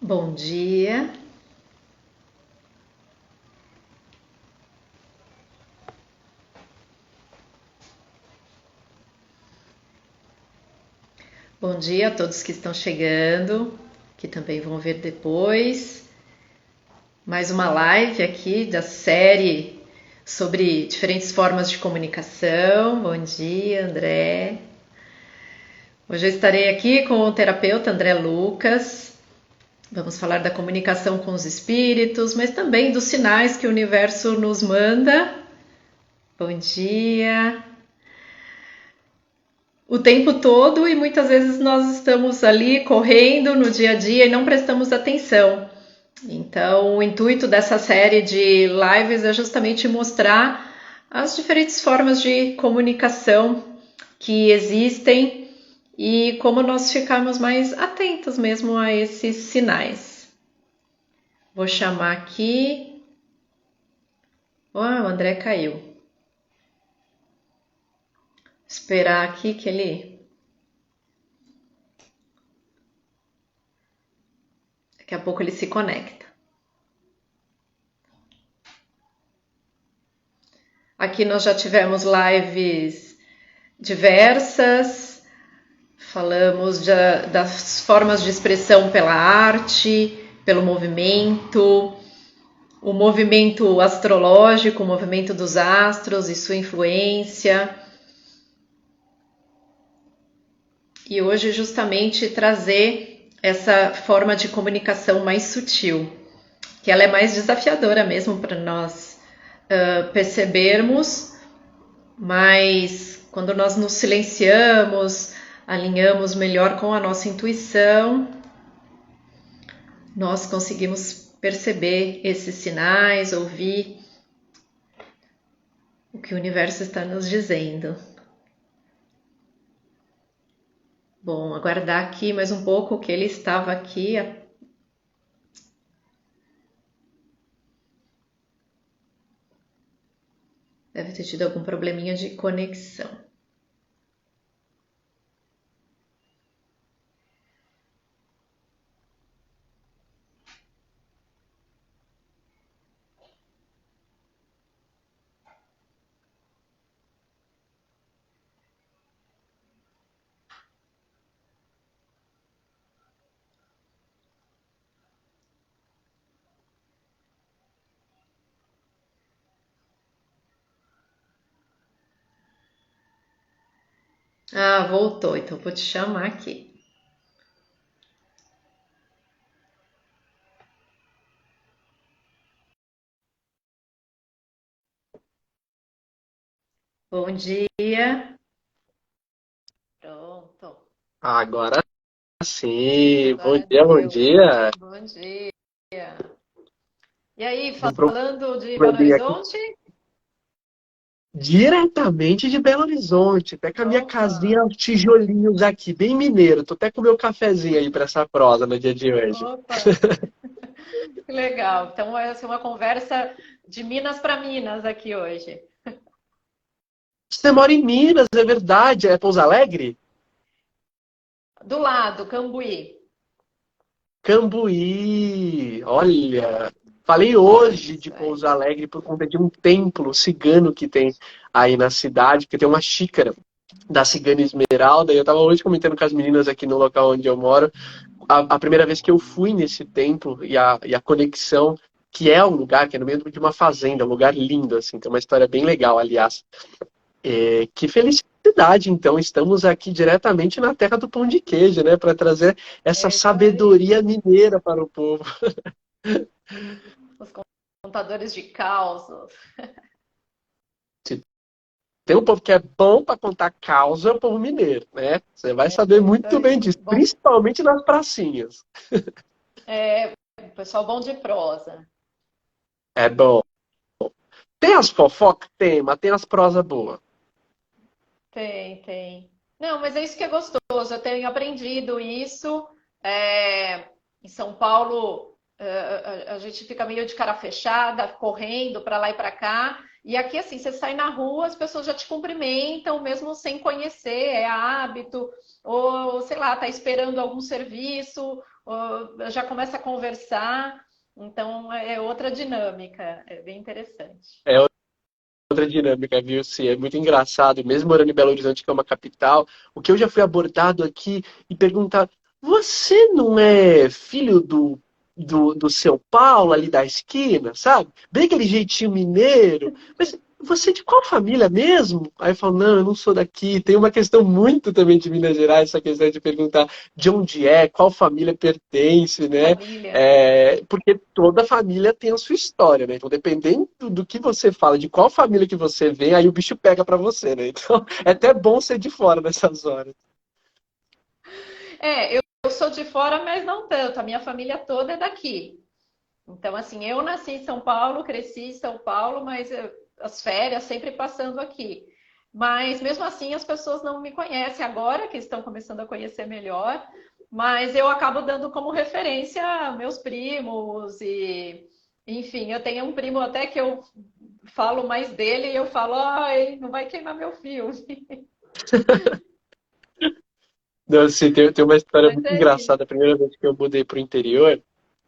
Bom dia. Bom dia a todos que estão chegando, que também vão ver depois. Mais uma live aqui da série sobre diferentes formas de comunicação. Bom dia, André. Hoje eu estarei aqui com o terapeuta André Lucas. Vamos falar da comunicação com os espíritos, mas também dos sinais que o universo nos manda. Bom dia. O tempo todo e muitas vezes nós estamos ali correndo no dia a dia e não prestamos atenção. Então, o intuito dessa série de lives é justamente mostrar as diferentes formas de comunicação que existem e como nós ficarmos mais atentos mesmo a esses sinais. Vou chamar aqui. O André caiu. Esperar aqui que ele... Daqui a pouco ele se conecta. Aqui nós já tivemos lives diversas, falamos das formas de expressão pela arte, pelo movimento, o movimento astrológico, o movimento dos astros e sua influência. E hoje justamente trazer essa forma de comunicação mais sutil, que ela é mais desafiadora mesmo para nós percebermos, mas quando nós nos silenciamos, alinhamos melhor com a nossa intuição, nós conseguimos perceber esses sinais, ouvir o que o universo está nos dizendo. Bom, aguardar aqui mais um pouco que ele estava aqui. Deve ter tido algum probleminha de conexão. Ah, voltou, então vou te chamar aqui. Bom dia. Pronto. Agora sim, bom Agora dia, bom deu. dia. Bom dia. E aí, Um falando de Belo probleminha aqui Horizonte? diretamente de Belo Horizonte, até com a minha Opa, casinha, aos tijolinhos aqui, bem mineiro. Tô até com o meu cafezinho aí para essa prosa no dia de hoje. opa, que legal. Então vai ser uma conversa de Minas para Minas aqui hoje. Você mora em Minas, é verdade? É Pouso Alegre? Do lado, Cambuí. Cambuí, olha. Falei hoje de Isso Pouso aí. Alegre por conta de um templo cigano que tem aí na cidade, que tem uma xícara da Cigana Esmeralda. E eu estava hoje comentando com as meninas aqui no local onde eu moro. A primeira vez que eu fui nesse templo e a conexão, que é um lugar que é no meio de uma fazenda, um lugar lindo, assim, tem uma história bem legal, aliás. Que felicidade, então, estamos aqui diretamente na terra do pão de queijo, né, para trazer essa É isso aí. sabedoria mineira para o povo. Os contadores de causos. Se tem um povo que é bom para contar causa, é o povo mineiro, né? Você vai saber É isso muito bem aí. disso, Bom, principalmente nas pracinhas. pessoal bom de prosa. É bom. Tem as fofocas? Tem, mas tem as prosas boas. Tem, tem. Não, mas é isso que é gostoso. Eu tenho aprendido isso. Em São Paulo, a gente fica meio de cara fechada, correndo para lá e para cá. E aqui, assim, você sai na rua, as pessoas já te cumprimentam, mesmo sem conhecer, é hábito, ou sei lá, tá esperando algum serviço, já começa a conversar, então é outra dinâmica, é bem interessante. É outra dinâmica, viu? Sim, é muito engraçado. Mesmo morando em Belo Horizonte, que é uma capital, o que eu já fui abordado aqui e perguntar: você não é filho do seu Paulo ali da esquina, sabe? Bem aquele jeitinho mineiro. Mas você é de qual família mesmo? Aí eu falo: não, eu não sou daqui. Tem uma questão muito também de Minas Gerais, essa questão de perguntar de onde é, qual família pertence, né? Família. É, porque toda família tem a sua história, né? Então, dependendo do que você fala, de qual família que você vem, aí o bicho pega pra você, né? Então, é até bom ser de fora nessas horas. Eu sou de fora, mas não tanto. A minha família toda é daqui. Então, assim, eu nasci em São Paulo, cresci em São Paulo, mas as férias sempre passando aqui. Mas mesmo assim, as pessoas não me conhecem agora, que estão começando a conhecer melhor. Mas eu acabo dando como referência meus primos e, enfim, eu tenho um primo até que eu falo mais dele e eu falo, ai, não vai queimar meu filme. Então, assim, tem uma história Mas muito é isso. engraçada. A primeira vez que eu mudei pro interior,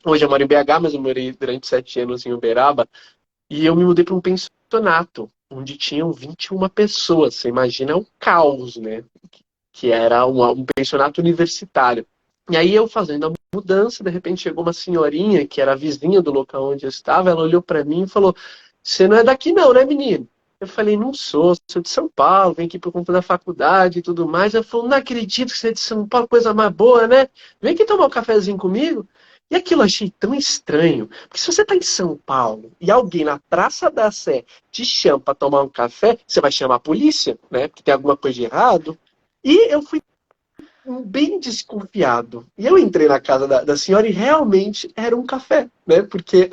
hoje eu moro em BH, mas eu morei durante 7 anos em Uberaba, e eu me mudei para um pensionato, onde tinham 21 pessoas. Você imagina o caos, né? Que era um pensionato universitário. E aí eu fazendo a mudança, de repente chegou uma senhorinha que era vizinha do local onde eu estava, ela olhou para mim e falou: você não é daqui não, né, menino? Eu falei: não sou de São Paulo, vim aqui por conta da faculdade e tudo mais. Ela falou: não acredito que você é de São Paulo, coisa mais boa, né? Vem aqui tomar um cafezinho comigo. E aquilo eu achei tão estranho, porque se você está em São Paulo e alguém na Praça da Sé te chama para tomar um café, você vai chamar a polícia, né? Porque tem alguma coisa de errado. E eu fui bem desconfiado. E eu entrei na casa da senhora e realmente era um café, né? Porque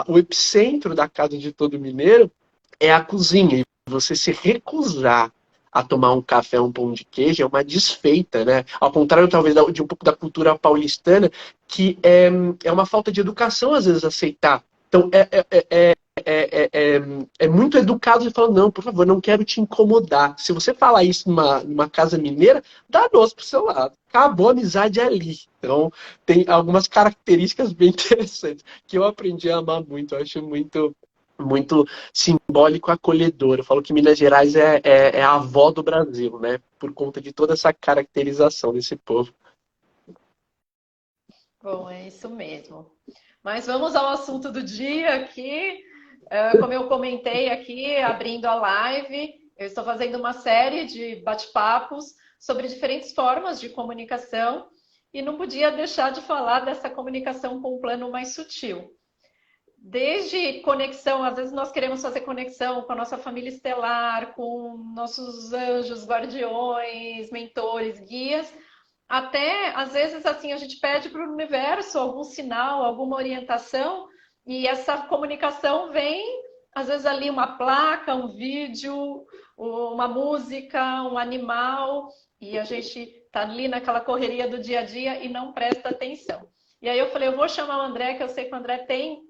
o epicentro da casa de todo mineiro é a cozinha. E você se recusar a tomar um café, um pão de queijo, é uma desfeita, né? Ao contrário, talvez, de um pouco da cultura paulistana, que é uma falta de educação, às vezes, aceitar. Então, é muito educado de falar: não, por favor, não quero te incomodar. Se você falar isso numa casa mineira, dá noz pro seu lado. Acabou a amizade ali. Então, tem algumas características bem interessantes que eu aprendi a amar muito. Eu acho muito simbólico, acolhedor. Eu falo que Minas Gerais é a avó do Brasil, né? Por conta de toda essa caracterização desse povo. Bom, é isso mesmo. Mas vamos ao assunto do dia aqui. Como eu comentei aqui, abrindo a live, eu estou fazendo uma série de bate-papos sobre diferentes formas de comunicação e não podia deixar de falar dessa comunicação com um plano mais sutil. Desde conexão, às vezes nós queremos fazer conexão com a nossa família estelar, com nossos anjos, guardiões, mentores, guias, até às vezes assim a gente pede para o universo algum sinal, alguma orientação, e essa comunicação vem, às vezes ali uma placa, um vídeo, uma música, um animal, e a gente está ali naquela correria do dia a dia e não presta atenção. E aí eu falei, eu vou chamar o André, que eu sei que o André tem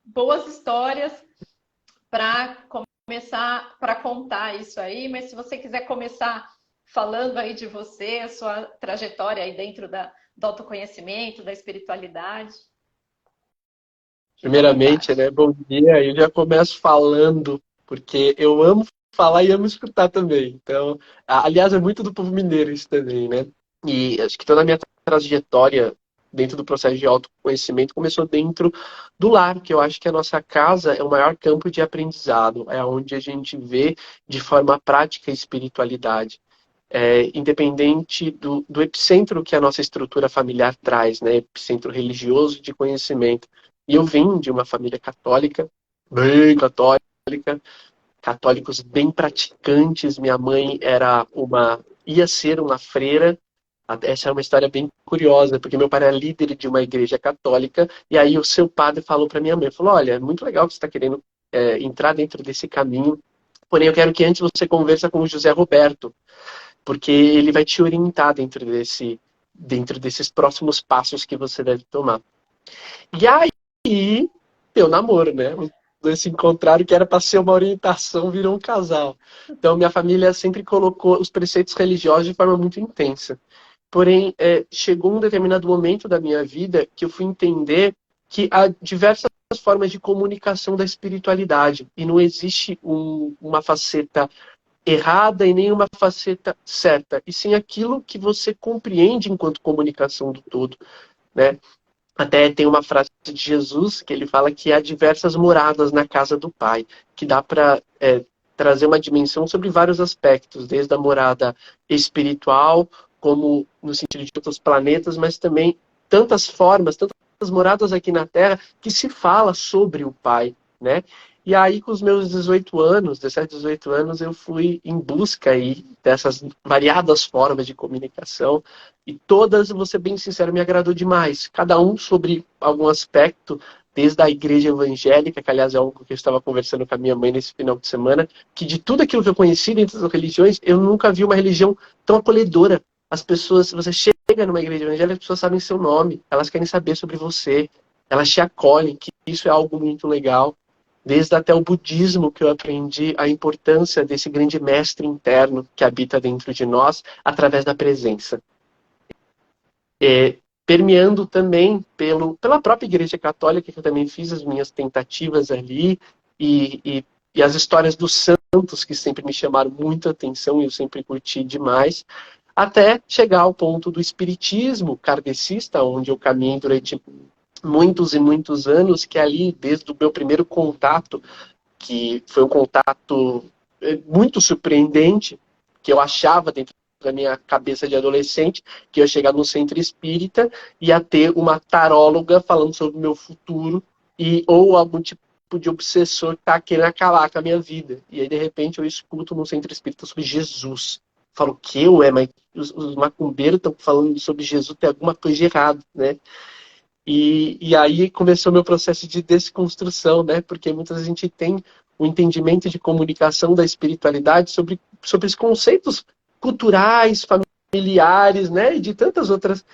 boas histórias para começar, para contar isso aí, mas se você quiser começar falando aí de você, a sua trajetória aí dentro do autoconhecimento, da espiritualidade, fique à Primeiramente, vontade. né, bom dia. Eu já começo falando, porque eu amo falar e amo escutar também. Então, aliás, é muito do povo mineiro isso também, né? E acho que toda a minha trajetória dentro do processo de autoconhecimento começou dentro do lar, que eu acho que a nossa casa é o maior campo de aprendizado, é onde a gente vê de forma prática a espiritualidade. Independente do epicentro que a nossa estrutura familiar traz, né? Epicentro religioso de conhecimento. E eu vim de uma família católica, bem católica, católicos bem praticantes. Minha mãe ia ser uma freira. Essa é uma história bem curiosa, porque meu pai era líder de uma igreja católica, e aí o seu padre falou para minha mãe, falou: olha, é muito legal que você está querendo entrar dentro desse caminho, porém eu quero que antes você conversa com o José Roberto, porque ele vai te orientar dentro desses próximos passos que você deve tomar. E aí, deu namoro, né? Os dois se encontraram, que era para ser uma orientação, virou um casal. Então, minha família sempre colocou os preceitos religiosos de forma muito intensa. Porém, chegou um determinado momento da minha vida que eu fui entender que há diversas formas de comunicação da espiritualidade e não existe uma faceta errada e nem uma faceta certa, e sim aquilo que você compreende enquanto comunicação do todo, né? Até tem uma frase de Jesus que ele fala que há diversas moradas na casa do Pai, que dá para trazer uma dimensão sobre vários aspectos, desde a morada espiritual, como no sentido de outros planetas, mas também tantas formas, tantas moradas aqui na Terra que se fala sobre o Pai, né? E aí, com os meus 18 anos, 17, 18 anos, eu fui em busca aí dessas variadas formas de comunicação, e todas, vou ser bem sincero, me agradou demais. Cada um sobre algum aspecto, desde a igreja evangélica, que aliás é algo que eu estava conversando com a minha mãe nesse final de semana, que de tudo aquilo que eu conheci dentro das religiões, eu nunca vi uma religião tão acolhedora. As pessoas, se você chega numa igreja evangélica, as pessoas sabem seu nome, elas querem saber sobre você, elas te acolhem, que isso é algo muito legal. Desde até o budismo, que eu aprendi a importância desse grande mestre interno que habita dentro de nós, através da presença. Permeando também pela própria Igreja Católica, que eu também fiz as minhas tentativas ali, e as histórias dos santos, que sempre me chamaram muita atenção e eu sempre curti demais, até chegar ao ponto do espiritismo kardecista, onde eu caminhei durante muitos e muitos anos, que ali, desde o meu primeiro contato, que foi um contato muito surpreendente, que eu achava dentro da minha cabeça de adolescente, que eu ia chegar no centro espírita e ia ter uma taróloga falando sobre o meu futuro, ou algum tipo de obsessor que está querendo acabar com a minha vida. E aí, de repente, eu escuto no centro espírita sobre Jesus. Falo, que mas os macumbeiros estão falando sobre Jesus, tem alguma coisa de errado, né? E aí começou meu processo de desconstrução, né? Porque muitas vezes a gente tem um entendimento de comunicação da espiritualidade sobre os conceitos culturais, familiares, né? E de tantas outras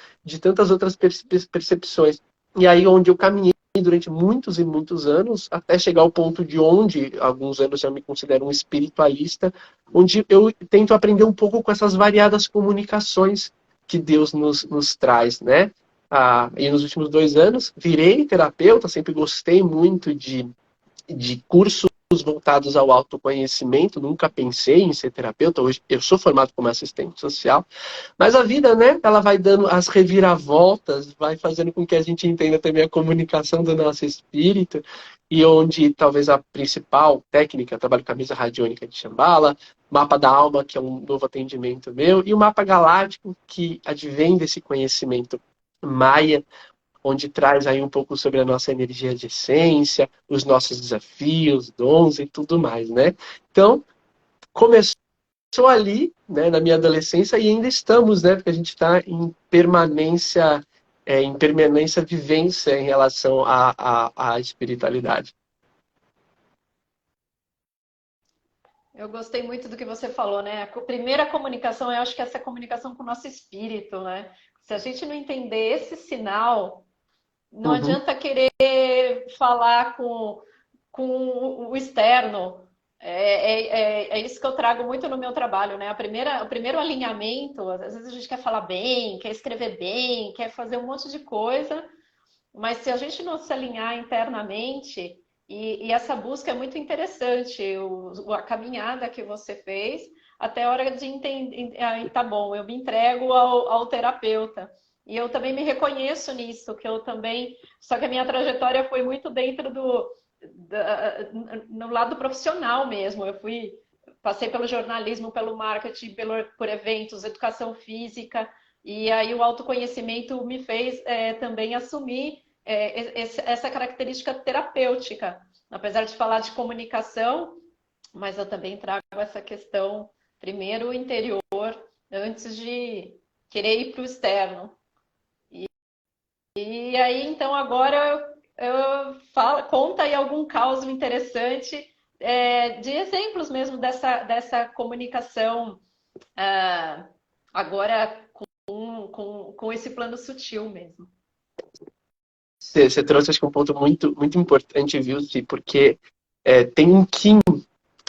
percepções. E aí onde eu caminhei durante muitos e muitos anos, até chegar ao ponto de onde, alguns anos eu me considero um espiritualista, onde eu tento aprender um pouco com essas variadas comunicações que Deus nos traz, né? E nos últimos 2 anos, virei terapeuta, sempre gostei muito de cursos voltados ao autoconhecimento, nunca pensei em ser terapeuta, hoje eu sou formado como assistente social, mas a vida, né, ela vai dando as reviravoltas, vai fazendo com que a gente entenda também a comunicação do nosso espírito, e onde talvez a principal técnica, trabalho com a mesa radiônica de Shambhala, mapa da alma, que é um novo atendimento meu, e o mapa galáctico, que advém desse conhecimento Maia, onde traz aí um pouco sobre a nossa energia de essência, os nossos desafios, dons e tudo mais, né? Então, começou ali, né, na minha adolescência, e ainda estamos, né, porque a gente está em permanência vivência em relação à espiritualidade. Eu gostei muito do que você falou, né? A primeira comunicação, eu acho que essa comunicação com o nosso espírito, né? Se a gente não entender esse sinal, não adianta querer falar com o externo. É isso que eu trago muito no meu trabalho, né? O primeiro alinhamento, às vezes a gente quer falar bem, quer escrever bem, quer fazer um monte de coisa, mas se a gente não se alinhar internamente, e essa busca é muito interessante, a caminhada que você fez, até a hora de entender, tá bom, eu me entrego ao terapeuta. E eu também me reconheço nisso, que eu também. Só que a minha trajetória foi muito dentro no lado profissional mesmo. Passei pelo jornalismo, pelo marketing, por eventos, educação física, e aí o autoconhecimento me fez também assumir essa característica terapêutica. Apesar de falar de comunicação, mas eu também trago essa questão, primeiro interior, antes de querer ir para o externo. E aí, então, agora conta aí algum caso interessante de exemplos mesmo dessa comunicação agora com esse plano sutil mesmo. Você trouxe, acho que um ponto muito, muito importante, viu, porque tem um Kim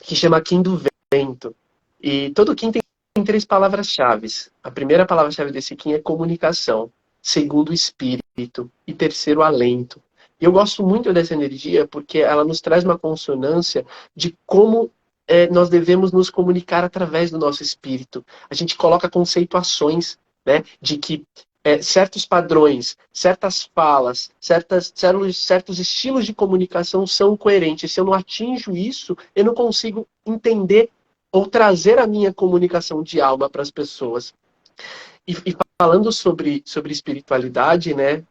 que chama Kim do Vento. E todo Kim tem três palavras-chave. A primeira palavra-chave desse Kim é comunicação. Segundo, espírito. E terceiro, alento. E eu gosto muito dessa energia porque ela nos traz uma consonância de como nós devemos nos comunicar através do nosso espírito. A gente coloca conceituações, né, de que certos padrões, certas falas, certos estilos de comunicação são coerentes. Se eu não atinjo isso, eu não consigo entender ou trazer a minha comunicação de alma para as pessoas. E falando sobre espiritualidade, né,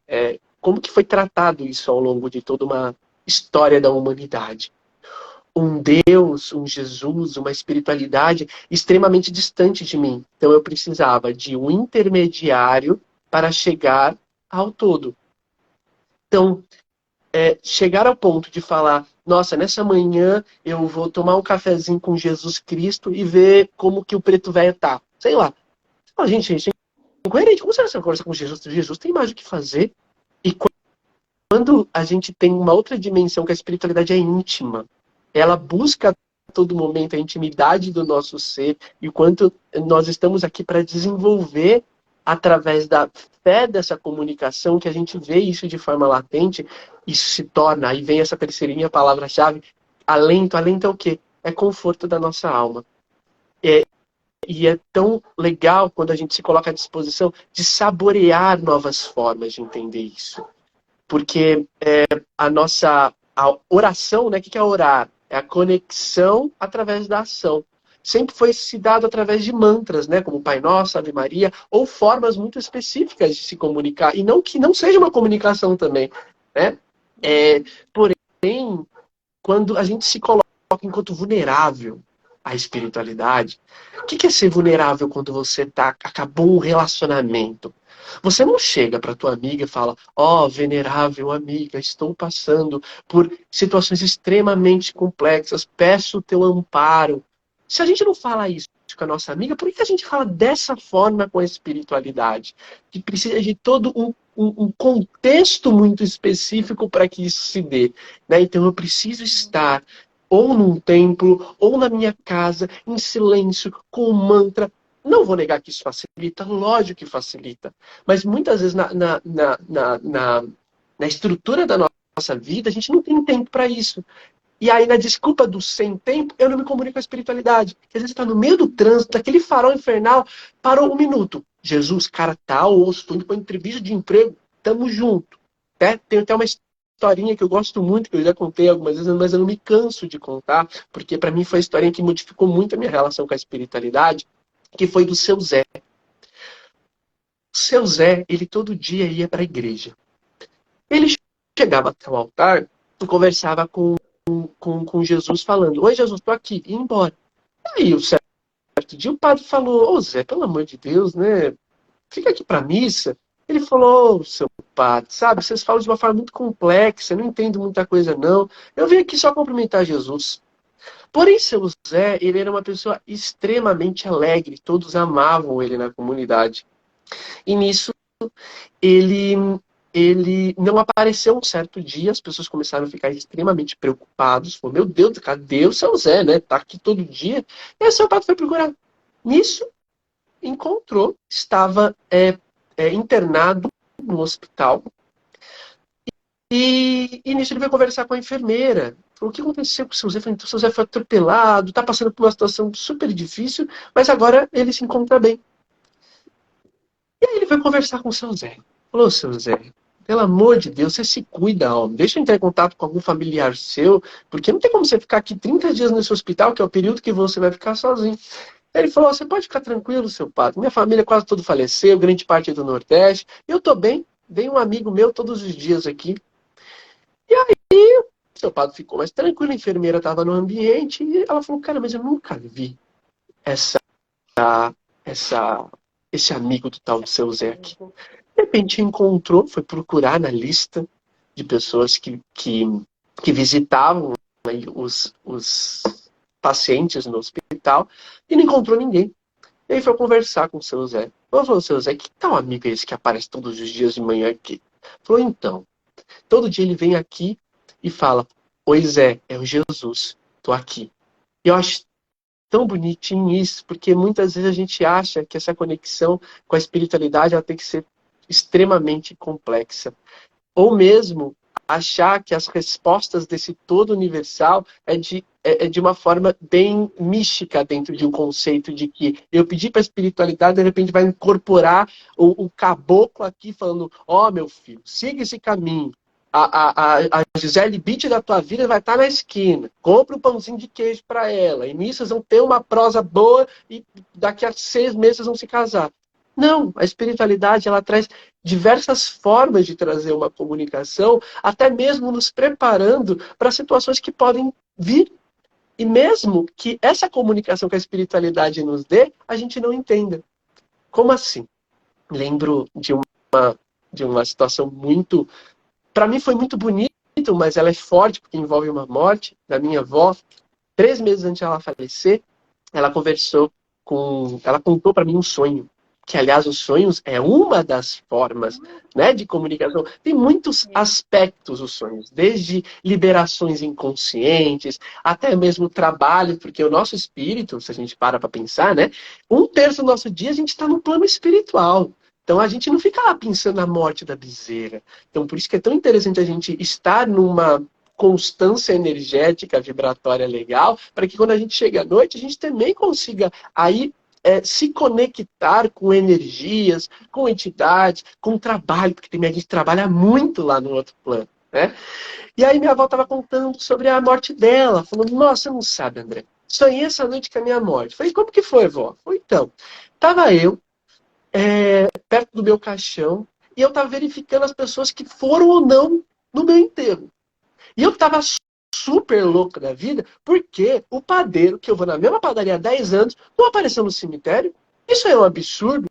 como que foi tratado isso ao longo de toda uma história da humanidade? Um Deus, um Jesus, uma espiritualidade extremamente distante de mim. Então eu precisava de um intermediário para chegar ao todo. Então, chegar ao ponto de falar, nossa, nessa manhã eu vou tomar um cafezinho com Jesus Cristo e ver como que o preto velho tá. Sei lá. A gente é incoerente. Como você vai conversar com Jesus? Jesus tem mais o que fazer. E quando a gente tem uma outra dimensão, que a espiritualidade é íntima, ela busca a todo momento a intimidade do nosso ser e o quanto nós estamos aqui para desenvolver através da fé dessa comunicação, que a gente vê isso de forma latente, isso se torna, aí vem essa terceirinha palavra-chave, alento. Alento é o quê? É conforto da nossa alma. E é tão legal quando a gente se coloca à disposição de saborear novas formas de entender isso. Porque a oração, né? O que é orar? É a conexão através da ação. Sempre foi se dado através de mantras, né? Como Pai Nosso, Ave Maria, ou formas muito específicas de se comunicar. E não que não seja uma comunicação também, né? Porém, quando a gente se coloca enquanto vulnerável à espiritualidade, o que é ser vulnerável quando você acabou um relacionamento? Você não chega para tua amiga e fala, venerável amiga, estou passando por situações extremamente complexas, peço o teu amparo. Se a gente não fala isso com a nossa amiga, por que a gente fala dessa forma com a espiritualidade? Que precisa de todo um contexto muito específico para que isso se dê. Né? Então eu preciso estar ou num templo, ou na minha casa, em silêncio, com um mantra. Não vou negar que isso facilita, lógico que facilita. Mas muitas vezes na estrutura da nossa vida, a gente não tem tempo para isso. E aí, na desculpa do sem tempo, eu não me comunico com a espiritualidade. Porque às vezes você está no meio do trânsito, daquele farol infernal, parou um minuto. Jesus, cara, tá osso, estou indo para uma entrevista de emprego, tamo junto. Né? Tem até uma historinha que eu gosto muito, que eu já contei algumas vezes, mas eu não me canso de contar, porque para mim foi a historinha que modificou muito a minha relação com a espiritualidade, que foi do Seu Zé. O Seu Zé, ele todo dia ia para a igreja. Ele chegava até o altar e conversava com Jesus, falando, oi Jesus, estou aqui, e ia embora. Aí, o certo dia, o padre falou, ô Zé, pelo amor de Deus, né, fica aqui para missa. Ele falou, seu padre, sabe, vocês falam de uma forma muito complexa, eu não entendo muita coisa não, eu vim aqui só cumprimentar Jesus. Porém, seu Zé, ele era uma pessoa extremamente alegre, todos amavam ele na comunidade. E nisso, ele não apareceu um certo dia, as pessoas começaram a ficar extremamente preocupados. Falou, meu Deus, cadê o seu Zé, né? Tá aqui todo dia. E aí o seu padre foi procurar. Nisso, encontrou, estava internado no hospital. E nisso ele vai conversar com a enfermeira. Falou, o que aconteceu com o seu Zé? Falei, então, o seu Zé foi atropelado, tá passando por uma situação super difícil, mas agora ele se encontra bem. E aí ele foi conversar com o seu Zé. Falou, seu Zé, pelo amor de Deus, você se cuida, homem. Deixa eu entrar em contato com algum familiar seu, porque não tem como você ficar aqui 30 dias nesse hospital, que é o período que você vai ficar sozinho. Aí ele falou, você pode ficar tranquilo, seu padre. Minha família quase toda faleceu, grande parte é do Nordeste. Eu tô bem, vem um amigo meu todos os dias aqui. E aí, o seu padre ficou mais tranquilo, a enfermeira estava no ambiente, e ela falou, cara, mas eu nunca vi esse amigo do tal do seu Zé aqui. De repente encontrou, foi procurar na lista de pessoas que visitavam, né, os pacientes no hospital e não encontrou ninguém. E aí foi conversar com o seu Zé. Falou, seu Zé, que tal amigo é esse que aparece todos os dias de manhã aqui? Falou, então, todo dia ele vem aqui e fala, oi Zé, é o Jesus, tô aqui. E eu acho tão bonitinho isso, porque muitas vezes a gente acha que essa conexão com a espiritualidade ela tem que ser extremamente complexa. Ou mesmo achar que as respostas desse todo universal é de uma forma bem mística dentro de um conceito de que eu pedi para a espiritualidade, de repente vai incorporar o caboclo aqui falando, ó, meu filho, siga esse caminho. A Gisele Bündchen da tua vida vai estar na esquina. Compre um pãozinho de queijo para ela. E nisso vocês vão ter uma prosa boa e daqui a 6 meses vão se casar. Não, a espiritualidade ela traz diversas formas de trazer uma comunicação, até mesmo nos preparando para situações que podem vir. E mesmo que essa comunicação que a espiritualidade nos dê, a gente não entenda. Como assim? Lembro de uma situação muito... Para mim foi muito bonito, mas ela é forte porque envolve uma morte da minha avó. 3 meses antes de ela falecer, ela contou para mim um sonho. Que, aliás, os sonhos é uma das formas, né, de comunicação. Tem muitos aspectos os sonhos, desde liberações inconscientes, até mesmo trabalho, porque o nosso espírito, se a gente para pensar, né, 1/3 do nosso dia a gente está no plano espiritual. Então a gente não fica lá pensando na morte da bezerra. Então por isso que é tão interessante a gente estar numa constância energética, vibratória legal, para que quando a gente chega à noite, a gente também consiga aí se conectar com energias, com entidades, com trabalho, porque tem a gente trabalha muito lá no outro plano, né? E aí minha avó estava contando sobre a morte dela, falando, nossa, você não sabe, André, sonhei essa noite com a minha morte. Falei, como que foi, vó? Falei, então, estava eu perto do meu caixão e eu estava verificando as pessoas que foram ou não no meu enterro. E eu estava super louco da vida, porque o padeiro, que eu vou na mesma padaria há 10 anos, não apareceu no cemitério. Isso é um absurdo.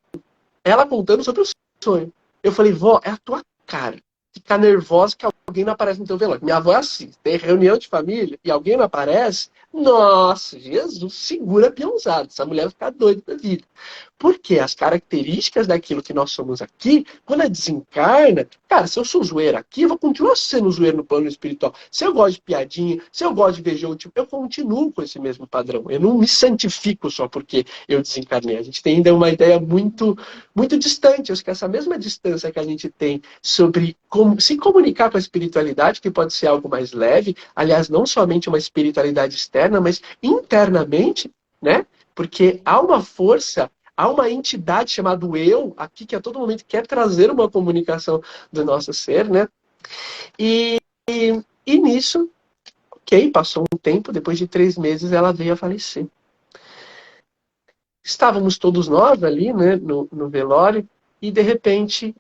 Ela contando sobre o sonho. Eu falei, vó, é a tua cara. Ficar nervosa que alguém não aparece no teu velório. Minha avó é assim, tem reunião de família e alguém não aparece, nossa, Jesus, segura a peãozada. Essa mulher vai ficar doida da vida. Porque as características daquilo que nós somos aqui, quando ela desencarna, cara, se eu sou zoeiro aqui, eu vou continuar sendo zoeiro no plano espiritual. Se eu gosto de piadinha, se eu gosto de ver jogo, eu continuo com esse mesmo padrão. Eu não me santifico só porque eu desencarnei. A gente tem ainda uma ideia muito, muito distante. Eu acho que essa mesma distância que a gente tem sobre como se comunicar com a espiritualidade, que pode ser algo mais leve, aliás, não somente uma espiritualidade externa, mas internamente, né? Porque há uma força, há uma entidade chamada eu, aqui, que a todo momento quer trazer uma comunicação do nosso ser, né? E nisso, ok, passou um tempo, depois de 3 meses ela veio a falecer. Estávamos todos nós ali, né, no velório, e de repente,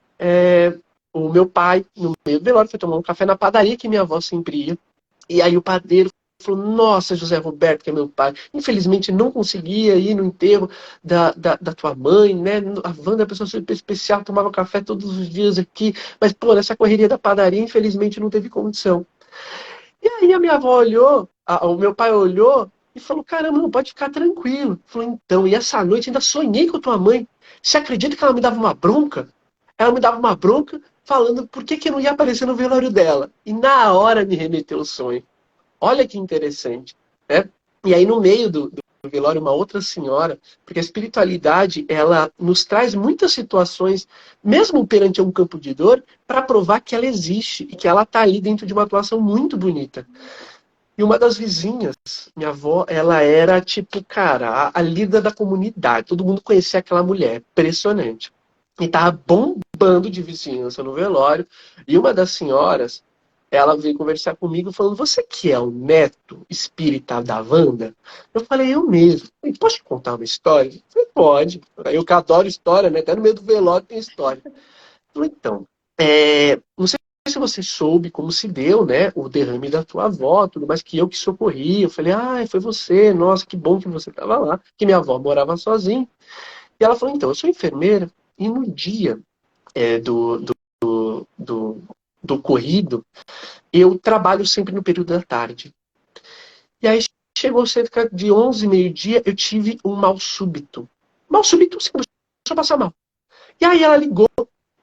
o meu pai, no meio do velório, foi tomar um café na padaria que minha avó sempre ia, e aí o padeiro falou, nossa, José Roberto, que é meu pai, infelizmente não conseguia ir no enterro da tua mãe, né? A Wanda é uma pessoa super especial, tomava café todos os dias aqui, mas, pô, nessa correria da padaria, infelizmente não teve condição. E aí a minha avó olhou, o meu pai olhou e falou, caramba, não pode ficar tranquilo. Falou, então, e essa noite ainda sonhei com a tua mãe. Você acredita que ela me dava uma bronca? Ela me dava uma bronca falando por que eu não ia aparecer no velório dela. E na hora me remeteu o sonho. Olha que interessante, né? E aí no meio do velório uma outra senhora, porque a espiritualidade ela nos traz muitas situações, mesmo perante um campo de dor, para provar que ela existe e que ela está ali dentro de uma atuação muito bonita. E uma das vizinhas, minha avó, ela era tipo, cara, a líder da comunidade. Todo mundo conhecia aquela mulher, impressionante. E tava bombando de vizinhança no velório. E uma das senhoras, ela veio conversar comigo falando, você que é o neto espírita da Wanda? Eu falei, eu mesmo. Eu falei, posso te contar uma história? Eu falei, pode. Eu que adoro história, né? Até no meio do velório tem história. Eu falei, então, não sei se você soube como se deu, né, o derrame da tua avó, tudo mais, que eu que socorri. Eu falei, foi você, nossa, que bom que você estava lá, que minha avó morava sozinha. E ela falou, então, eu sou enfermeira, e no dia do ocorrido, eu trabalho sempre no período da tarde. E aí chegou cerca de 11, meio-dia, eu tive um mal súbito. Mal súbito, sim, começou a passar mal. E aí ela ligou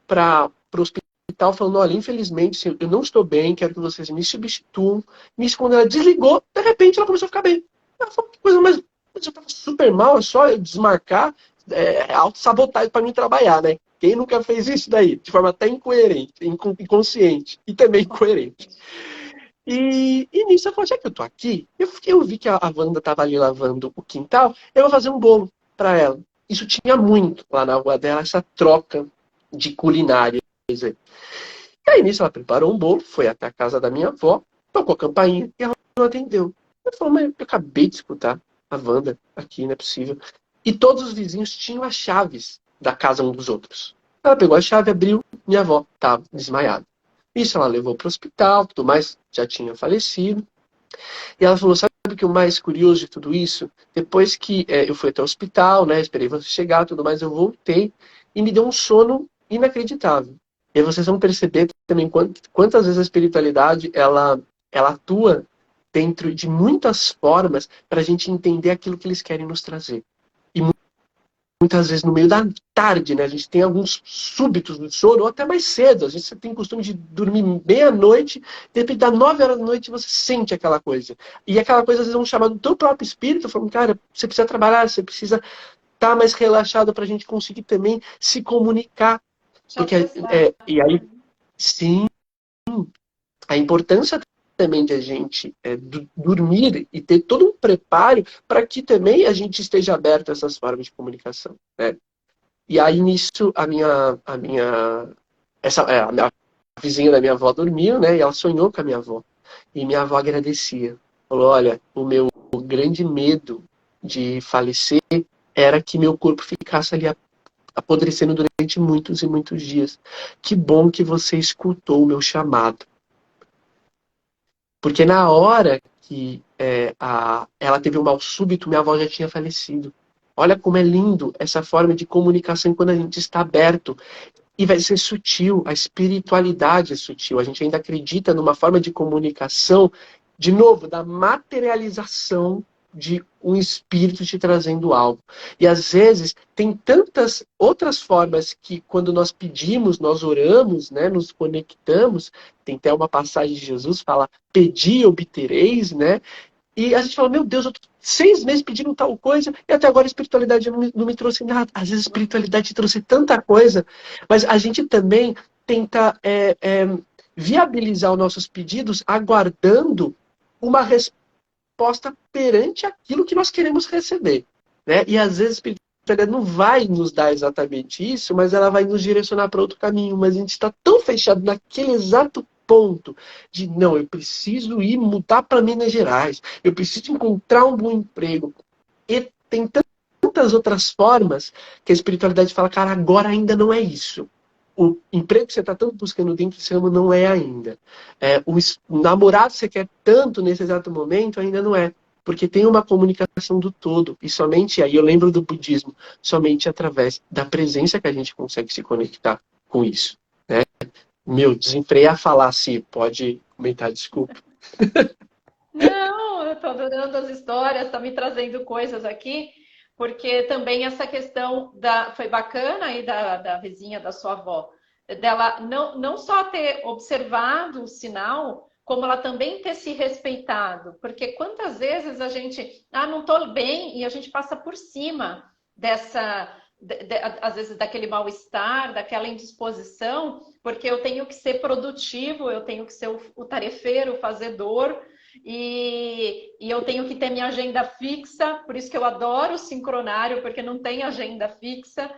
para o hospital falando, olha, infelizmente, eu não estou bem, quero que vocês me substituam. Nisso, quando ela desligou, de repente ela começou a ficar bem. Ela falou, que coisa mais Mas eu tava super mal, é só eu desmarcar, autossabotagem para mim trabalhar, né? Quem nunca fez isso daí? De forma até incoerente, inconsciente e também incoerente. E nisso eu falei, já que eu tô aqui, eu vi que a Wanda tava ali lavando o quintal, eu vou fazer um bolo para ela. Isso tinha muito lá na rua dela, essa troca de culinária. E aí nisso ela preparou um bolo, foi até a casa da minha avó, tocou a campainha e ela não atendeu. Eu falei, mas eu acabei de escutar a Wanda aqui, não é possível. E todos os vizinhos tinham as chaves da casa um dos outros. Ela pegou a chave, abriu, minha avó estava desmaiada. Isso ela levou para o hospital, tudo mais, já tinha falecido. E ela falou, sabe o que é o mais curioso de tudo isso? Depois que eu fui até o hospital, né, esperei você chegar, tudo mais, eu voltei e me deu um sono inacreditável. E aí vocês vão perceber também quantas vezes a espiritualidade ela atua dentro de muitas formas para a gente entender aquilo que eles querem nos trazer. E muitas vezes no meio da tarde, né? A gente tem alguns súbitos do sono, ou até mais cedo. A gente tem costume de dormir meia-noite, de repente, das 9 horas da noite, você sente aquela coisa. E aquela coisa, às vezes, é um chamado do teu próprio espírito, falando, cara, você precisa trabalhar, você precisa estar mais relaxado para a gente conseguir também se comunicar. Te Porque, acessar. e aí, sim, a importância também de a gente dormir e ter todo um preparo para que também a gente esteja aberto a essas formas de comunicação, né? E aí, nisso, a vizinha da minha avó dormiu, né? E ela sonhou com a minha avó. E minha avó agradecia. Falou, olha, o meu grande medo de falecer era que meu corpo ficasse ali apodrecendo durante muitos e muitos dias. Que bom que você escutou o meu chamado. Porque na hora que ela teve um mal súbito, minha avó já tinha falecido. Olha como é lindo essa forma de comunicação quando a gente está aberto. E vai ser sutil, a espiritualidade é sutil. A gente ainda acredita numa forma de comunicação, de novo, da materialização de um espírito te trazendo algo. E às vezes tem tantas outras formas que quando nós pedimos, nós oramos, né, nos conectamos. Tem até uma passagem de Jesus que fala: "Pedi e obtereis", né? E a gente fala, meu Deus, eu tô 6 meses pedindo tal coisa e até agora a espiritualidade não me trouxe nada. Às vezes a espiritualidade trouxe tanta coisa, mas a gente também tenta viabilizar os nossos pedidos aguardando uma resposta perante aquilo que nós queremos receber, né? E às vezes a espiritualidade não vai nos dar exatamente isso, mas ela vai nos direcionar para outro caminho. Mas a gente está tão fechado naquele exato ponto de não, eu preciso ir mudar para Minas Gerais, eu preciso encontrar um bom emprego. E tem tantas outras formas que a espiritualidade fala, cara, agora ainda não é isso. O emprego que você está tanto buscando dentro do seu amo não é ainda. O namorado que você quer tanto nesse exato momento ainda não é. Porque tem uma comunicação do todo. E somente, aí eu lembro do budismo, somente através da presença que a gente consegue se conectar com isso. Né? Meu, desenfreei a falar, se pode comentar, desculpa. Não, eu estou adorando as histórias, está me trazendo coisas aqui, porque também essa questão foi bacana aí da vizinha da sua avó, dela não só ter observado o sinal, como ela também ter se respeitado, porque quantas vezes a gente, não estou bem, e a gente passa por cima dessa, às vezes daquele mal-estar, daquela indisposição, porque eu tenho que ser produtivo, eu tenho que ser o tarefeiro, o fazedor, e eu tenho que ter minha agenda fixa, por isso que eu adoro o sincronário, porque não tem agenda fixa.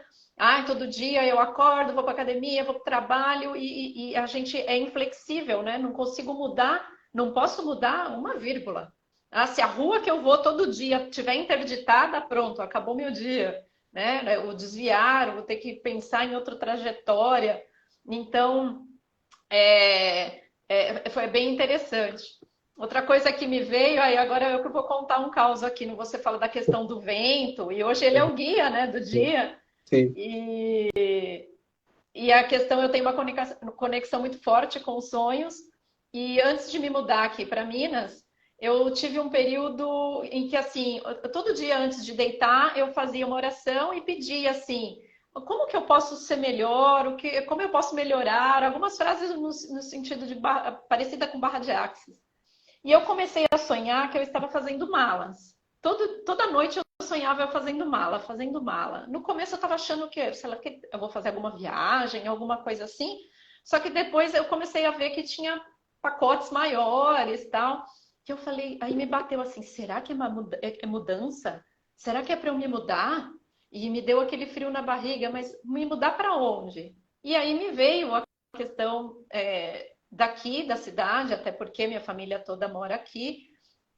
Todo dia eu acordo, vou para academia, vou para o trabalho e a gente é inflexível, né? Não consigo mudar, não posso mudar uma vírgula. Se a rua que eu vou todo dia estiver interditada, pronto, acabou meu dia, né? O desviar, vou ter que pensar em outra trajetória. Então, foi bem interessante. Outra coisa que me veio, aí agora eu que vou contar um caos aqui, no você fala da questão do vento, e hoje ele é o guia, né, do dia, Sim. e a questão, eu tenho uma conexão muito forte com os sonhos, e antes de me mudar aqui para Minas, eu tive um período em que, assim, todo dia antes de deitar, eu fazia uma oração e pedia, assim, como que eu posso ser melhor, como eu posso melhorar, algumas frases no sentido de parecida com barra de axis. E eu comecei a sonhar que eu estava fazendo malas. Toda noite eu sonhava eu fazendo mala, fazendo mala. No começo eu estava achando que, sei lá, que eu vou fazer alguma viagem, alguma coisa assim. Só que depois eu comecei a ver que tinha pacotes maiores e tal. Que eu falei, aí me bateu assim, será que é mudança? Será que é para eu me mudar? E me deu aquele frio na barriga, mas me mudar para onde? E aí me veio a questão daqui, da cidade, até porque minha família toda mora aqui.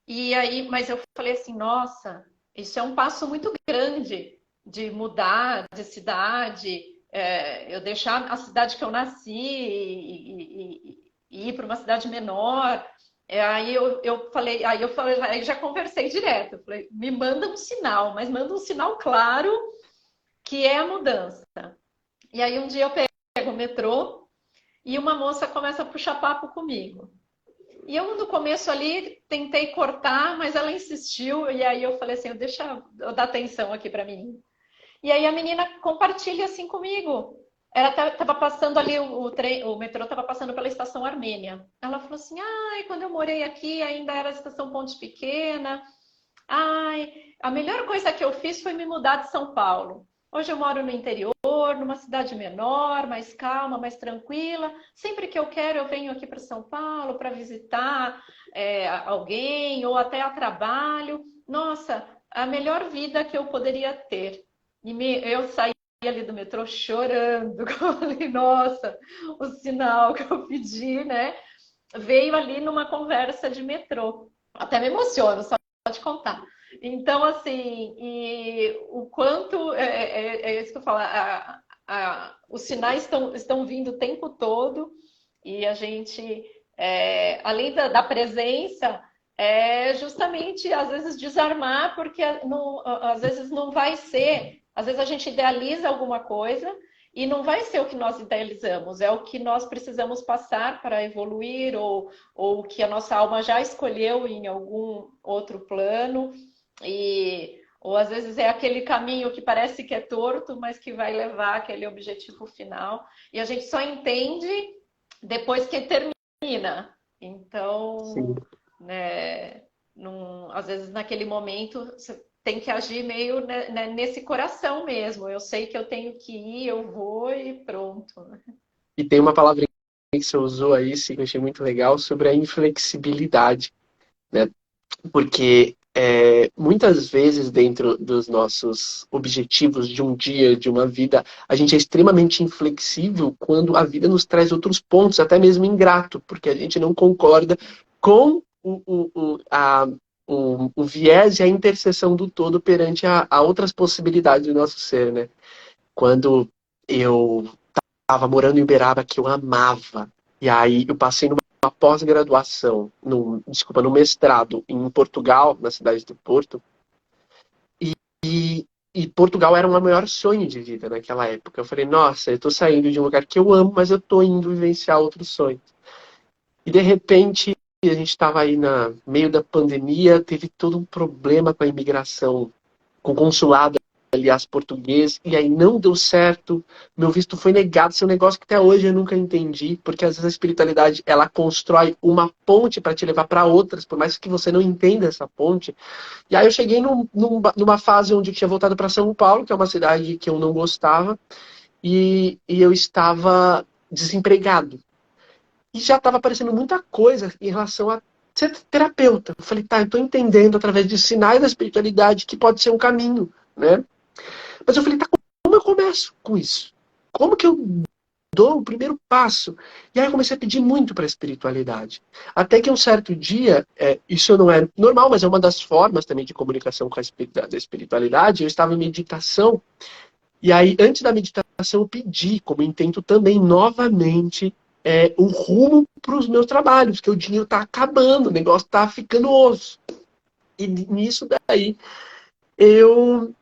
E aí, mas eu falei assim, nossa, isso é um passo muito grande de mudar de cidade, eu deixar a cidade que eu nasci e ir para uma cidade menor. Aí já conversei direto. Eu falei, me manda um sinal, mas manda um sinal claro que é a mudança. E aí um dia eu pego o metrô e uma moça começa a puxar papo comigo. E eu, no começo ali, tentei cortar, mas ela insistiu. E aí eu falei assim, deixa eu dar atenção aqui para a menina. E aí a menina compartilha assim comigo. Ela estava passando ali, o metrô estava passando pela estação Armênia. Ela falou assim, ai, quando eu morei aqui, ainda era a estação Ponte Pequena. Ai, a melhor coisa que eu fiz foi me mudar de São Paulo. Hoje eu moro no interior, numa cidade menor, mais calma, mais tranquila. Sempre que eu quero, eu venho aqui para São Paulo para visitar alguém ou até a trabalho. Nossa, a melhor vida que eu poderia ter. Eu saí ali do metrô chorando. Eu falei, nossa, o sinal que eu pedi, né? Veio ali numa conversa de metrô. Até me emociono, só de contar. Então, assim, e o quanto é isso que eu falo, os sinais estão vindo o tempo todo e a gente, além da presença, é justamente às vezes desarmar, porque às vezes não vai ser, às vezes a gente idealiza alguma coisa e não vai ser o que nós idealizamos, é o que nós precisamos passar para evoluir ou o que a nossa alma já escolheu em algum outro plano. Ou às vezes é aquele caminho que parece que é torto, mas que vai levar aquele objetivo final. E a gente só entende depois que termina. Então, né, às vezes naquele momento você tem que agir meio nesse coração mesmo. Eu sei que eu tenho que ir, eu vou e pronto. E tem uma palavra que você usou aí, sim, que eu achei muito legal, sobre a inflexibilidade, né? Porque muitas vezes dentro dos nossos objetivos de um dia, de uma vida, a gente é extremamente inflexível quando a vida nos traz outros pontos, até mesmo ingrato, porque a gente não concorda com o viés e a interseção do todo perante a outras possibilidades do nosso ser, né? Quando eu estava morando em Uberaba, que eu amava, e aí eu passei numa pós-graduação, no mestrado em Portugal, na cidade do Porto, e Portugal era o meu maior sonho de vida naquela época. Eu falei, nossa, eu tô saindo de um lugar que eu amo, mas eu tô indo vivenciar outros sonhos. E de repente, a gente estava aí no meio da pandemia, teve todo um problema com a imigração, com o consulado, aliás, português, e aí não deu certo, meu visto foi negado, esse é um negócio que até hoje eu nunca entendi, porque às vezes a espiritualidade, ela constrói uma ponte para te levar para outras, por mais que você não entenda essa ponte. E aí eu cheguei numa fase onde eu tinha voltado para São Paulo, que é uma cidade que eu não gostava, e eu estava desempregado. E já estava aparecendo muita coisa em relação a ser terapeuta. Eu falei, tá, eu estou entendendo através de sinais da espiritualidade que pode ser um caminho, né? Mas eu falei, tá, como eu começo com isso? Como que eu dou o primeiro passo? E aí eu comecei a pedir muito para a espiritualidade. Até que um certo dia, isso não é normal, mas é uma das formas também de comunicação com da espiritualidade, eu estava em meditação, e aí antes da meditação eu pedi, como intento também novamente, um rumo para os meus trabalhos, que o dinheiro está acabando, o negócio está ficando osso. E nisso daí,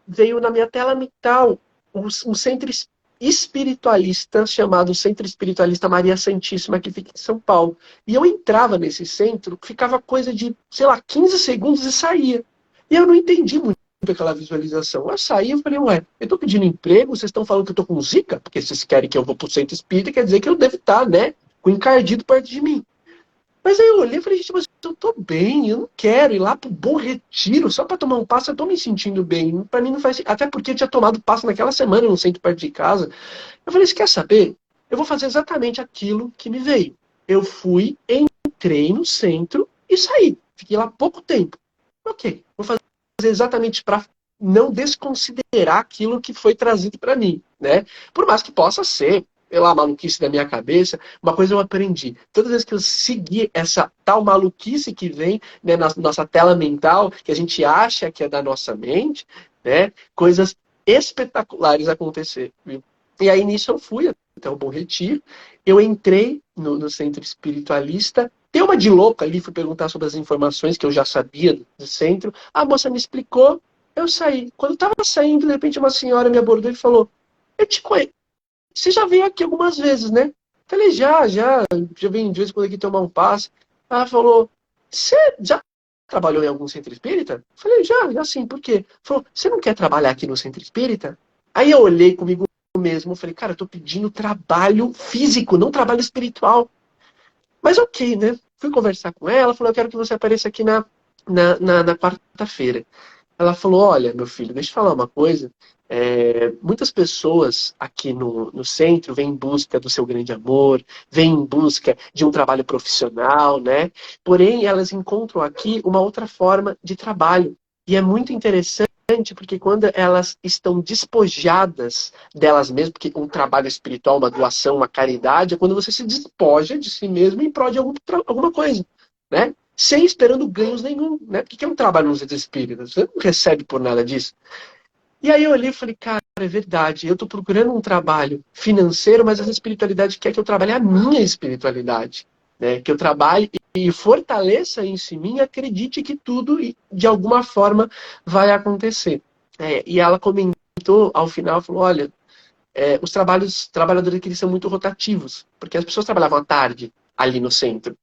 veio na minha tela mental um centro espiritualista chamado Centro Espiritualista Maria Santíssima, que fica em São Paulo. E eu entrava nesse centro, ficava coisa de, sei lá, 15 segundos e saía. E eu não entendi muito aquela visualização. Eu saí e falei, ué, eu tô pedindo emprego, vocês estão falando que eu tô com zika? Porque vocês querem que eu vou pro centro espírita, quer dizer que eu devo estar, né, com encardido perto de mim. Mas aí eu olhei e falei, gente, mas eu tô bem, eu não quero ir lá pro Bom Retiro só pra tomar um passe, eu tô me sentindo bem. Pra mim não faz sentido. Até porque eu tinha tomado passe naquela semana no centro perto de casa. Eu falei, você quer saber? Eu vou fazer exatamente aquilo que me veio. Eu fui, entrei no centro e saí. Fiquei lá pouco tempo. Ok, vou fazer exatamente para não desconsiderar aquilo que foi trazido para mim, né? Por mais que possa ser, pela maluquice da minha cabeça, uma coisa eu aprendi. Todas as vezes que eu segui essa tal maluquice que vem, né, na nossa tela mental, que a gente acha que é da nossa mente, né? Coisas espetaculares acontecer, viu? E aí nisso eu fui até o Bom Retiro, eu entrei no centro espiritualista, dei uma de louca ali, fui perguntar sobre as informações que eu já sabia do centro, a moça me explicou, eu saí. Quando eu tava saindo, de repente uma senhora me abordou e falou, eu te conheço, você já veio aqui algumas vezes, né? Falei, já vim de vez em quando aqui tomar um passe. Ela falou, você já trabalhou em algum centro espírita? Falei, já sim, por quê? Falou, você não quer trabalhar aqui no centro espírita? Aí eu olhei comigo mesmo, falei, cara, eu tô pedindo trabalho físico, não trabalho espiritual. Mas ok, né? Fui conversar com ela, falou, eu quero que você apareça aqui na quarta-feira. Ela falou, olha, meu filho, deixa eu falar uma coisa. Muitas pessoas aqui no centro vêm em busca do seu grande amor, vêm em busca de um trabalho profissional, né? Porém, elas encontram aqui uma outra forma de trabalho. E é muito interessante porque quando elas estão despojadas delas mesmas, porque um trabalho espiritual, uma doação, uma caridade, é quando você se despoja de si mesmo em prol de alguma coisa, né? Sem esperando ganhos nenhum, né? Porque que é um trabalho nos espíritas? Você não recebe por nada disso. E aí eu olhei e falei, cara, é verdade, eu estou procurando um trabalho financeiro, mas a espiritualidade quer que eu trabalhe a minha espiritualidade, né? Que eu trabalhe e fortaleça isso em mim e acredite que tudo, de alguma forma, vai acontecer. E ela comentou, ao final, falou, olha, os trabalhadores aqui são muito rotativos, porque as pessoas trabalhavam à tarde ali no centro.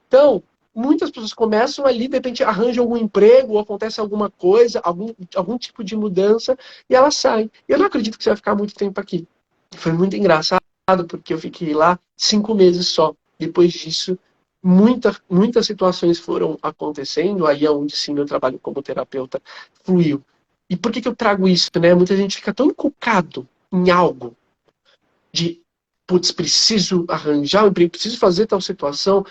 Então, muitas pessoas começam ali, de repente arranjam algum emprego, ou acontece alguma coisa, algum tipo de mudança, e elas saem. Eu não acredito que você vai ficar muito tempo aqui. Foi muito engraçado, porque eu fiquei lá 5 meses só. Depois disso, muitas situações foram acontecendo, aí é onde sim meu trabalho como terapeuta fluiu. E por que eu trago isso, né? Muita gente fica tão encucado em algo de, putz, preciso arranjar um emprego, preciso fazer tal situação,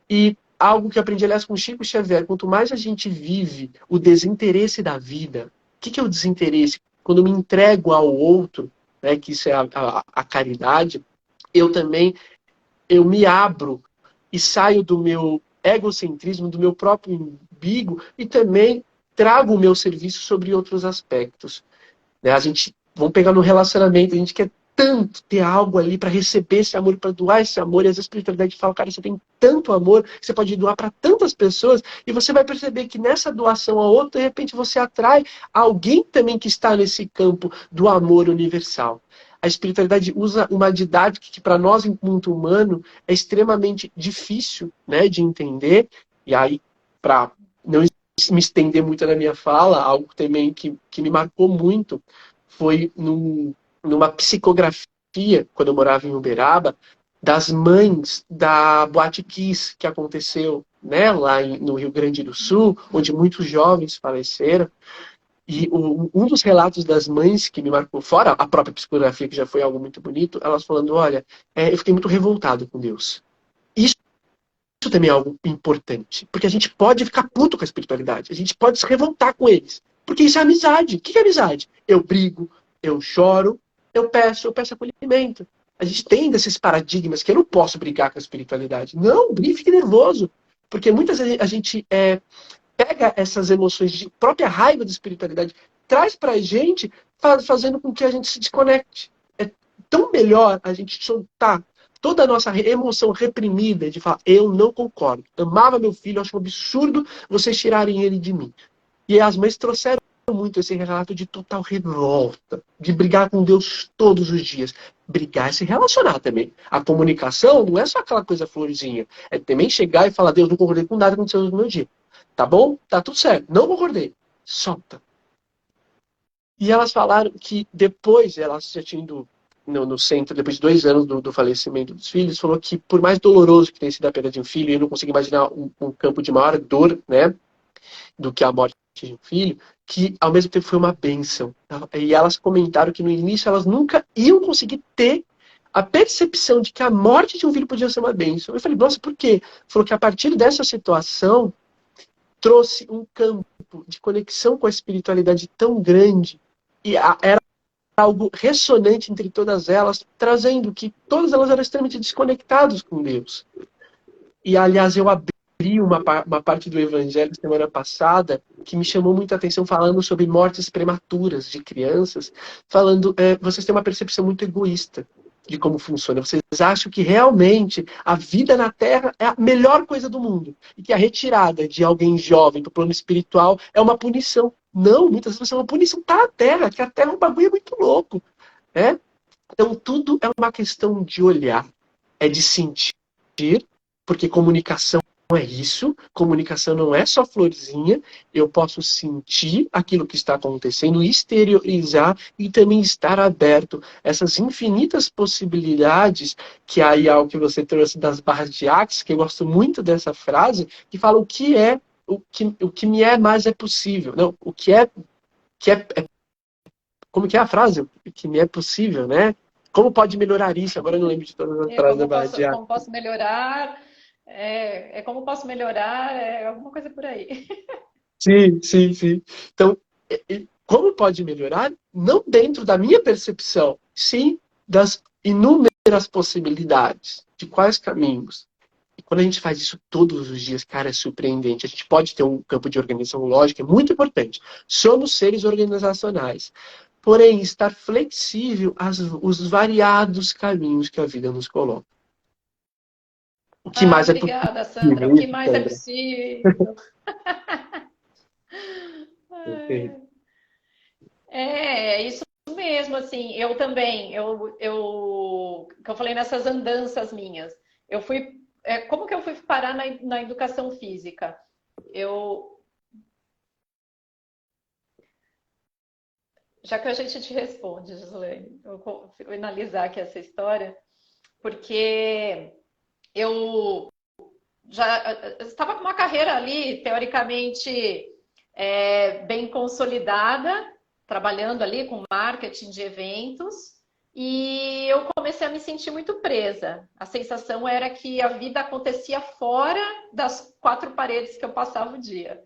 e algo que eu aprendi, aliás, com Chico Xavier, quanto mais a gente vive o desinteresse da vida, o que é o desinteresse? Quando eu me entrego ao outro, né, que isso é a caridade, eu também, eu me abro e saio do meu egocentrismo, do meu próprio umbigo, e também trago o meu serviço sobre outros aspectos. Né? A gente, vamos pegar no relacionamento, a gente quer tanto ter algo ali para receber esse amor, para doar esse amor, e às vezes a espiritualidade fala, cara, você tem tanto amor que você pode doar para tantas pessoas, e você vai perceber que nessa doação a outra, de repente você atrai alguém também que está nesse campo do amor universal. A espiritualidade usa uma didática que para nós, enquanto humano, é extremamente difícil, né, de entender, e aí, para não me estender muito na minha fala, algo também que me marcou muito foi numa psicografia, quando eu morava em Uberaba, das mães da Boate Kiss, que aconteceu, né, lá no Rio Grande do Sul, onde muitos jovens faleceram. E um dos relatos das mães que me marcou, fora a própria psicografia, que já foi algo muito bonito, elas falando, olha, eu fiquei muito revoltado com Deus. Isso também é algo importante, porque a gente pode ficar puto com a espiritualidade, a gente pode se revoltar com eles, porque isso é amizade. O que é amizade? Eu brigo, eu choro, eu peço acolhimento. A gente tem desses paradigmas que eu não posso brigar com a espiritualidade. Não, brigue, fique nervoso, porque muitas vezes a gente pega essas emoções de própria raiva da espiritualidade, traz pra gente, fazendo com que a gente se desconecte. É tão melhor a gente soltar toda a nossa emoção reprimida de falar, eu não concordo. Amava meu filho, acho um absurdo vocês tirarem ele de mim. E as mães trouxeram muito esse relato de total revolta, de brigar com Deus todos os dias. Brigar é se relacionar também. A comunicação não é só aquela coisa florzinha. É também chegar e falar, Deus, não concordei com nada que aconteceu no meu dia. Tá bom? Tá tudo certo. Não concordei. Solta. E elas falaram que depois elas já tinham ido no centro, depois de 2 anos do falecimento dos filhos, falou que por mais doloroso que tenha sido a perda de um filho, eu não consigo imaginar um campo de maior dor, né, do que a morte de um filho, que ao mesmo tempo foi uma bênção. E elas comentaram que no início elas nunca iam conseguir ter a percepção de que a morte de um filho podia ser uma bênção. Eu falei, nossa, por quê? Falou que a partir dessa situação trouxe um campo de conexão com a espiritualidade tão grande e era algo ressonante entre todas elas, trazendo que todas elas eram extremamente desconectadas com Deus. E, aliás, eu abri uma parte do Evangelho semana passada que me chamou muita atenção, falando sobre mortes prematuras de crianças, falando, vocês têm uma percepção muito egoísta de como funciona. Vocês acham que realmente a vida na Terra é a melhor coisa do mundo e que a retirada de alguém jovem do plano espiritual é uma punição. Não, muitas vezes é uma punição para a Terra, que a Terra é um bagulho muito louco, né? Então, tudo é uma questão de olhar, é de sentir, porque comunicação é isso, comunicação não é só florzinha, eu posso sentir aquilo que está acontecendo, exteriorizar e também estar aberto. Essas infinitas possibilidades, que aí é o que você trouxe das barras de Axis, que eu gosto muito dessa frase, que fala o que me é mais é possível. Não, o que é como que é a frase? O que me é possível, né? Como pode melhorar isso? Agora eu não lembro de todas as frases da barra de Axis. Como posso melhorar? Como posso melhorar? Alguma coisa por aí. Sim, sim, sim. Então, como pode melhorar? Não dentro da minha percepção, sim das inúmeras possibilidades. De quais caminhos? E quando a gente faz isso todos os dias, cara, é surpreendente. A gente pode ter um campo de organização lógica, é muito importante. Somos seres organizacionais. Porém, estar flexível aos variados caminhos que a vida nos coloca. O que mais é Obrigada, Sandra. O possível, que isso, mais é Sandra? possível? Perfeito. É isso mesmo, assim, eu também, que eu falei nessas andanças minhas, como que eu fui parar na educação física? Eu, já que a gente te responde, Gislaine, eu vou finalizar aqui essa história, porque eu eu estava com uma carreira ali, teoricamente, bem consolidada, trabalhando ali com marketing de eventos, e eu comecei a me sentir muito presa. A sensação era que a vida acontecia fora das quatro paredes que eu passava o dia.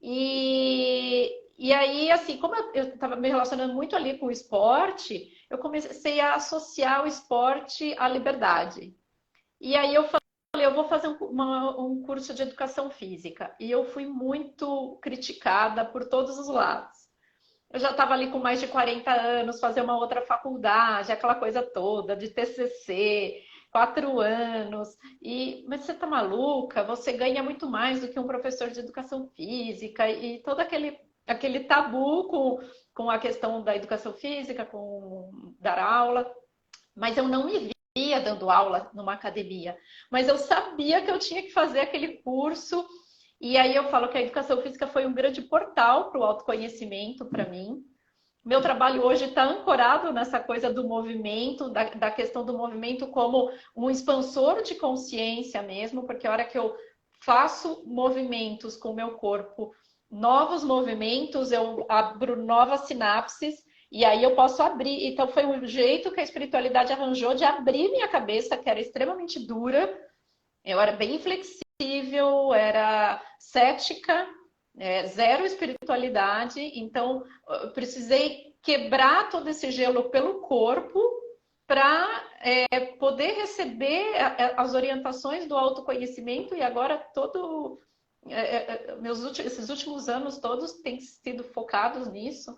E aí, assim, como eu estava me relacionando muito ali com o esporte, eu comecei a associar o esporte à liberdade. E aí eu falei, eu vou fazer um curso de educação física. E eu fui muito criticada por todos os lados. Eu já estava ali com mais de 40 anos, fazer uma outra faculdade, aquela coisa toda, de TCC, 4 anos. Mas você tá maluca? Você ganha muito mais do que um professor de educação física. E todo aquele tabu com a questão da educação física, com dar aula. Mas eu não me via dando aula numa academia. Mas eu sabia que eu tinha que fazer aquele curso. E aí eu falo que a educação física foi um grande portal para o autoconhecimento para mim. Meu trabalho hoje está ancorado nessa coisa do movimento, da questão do movimento como um expansor de consciência mesmo, porque a hora que eu faço movimentos com o meu corpo, novos movimentos, eu abro novas sinapses e aí eu posso abrir. Então foi um jeito que a espiritualidade arranjou de abrir minha cabeça, que era extremamente dura. Eu era bem flexível, era cética, zero espiritualidade. Então eu precisei quebrar todo esse gelo pelo corpo para poder receber as orientações do autoconhecimento. E agora esses últimos anos todos têm sido focados nisso.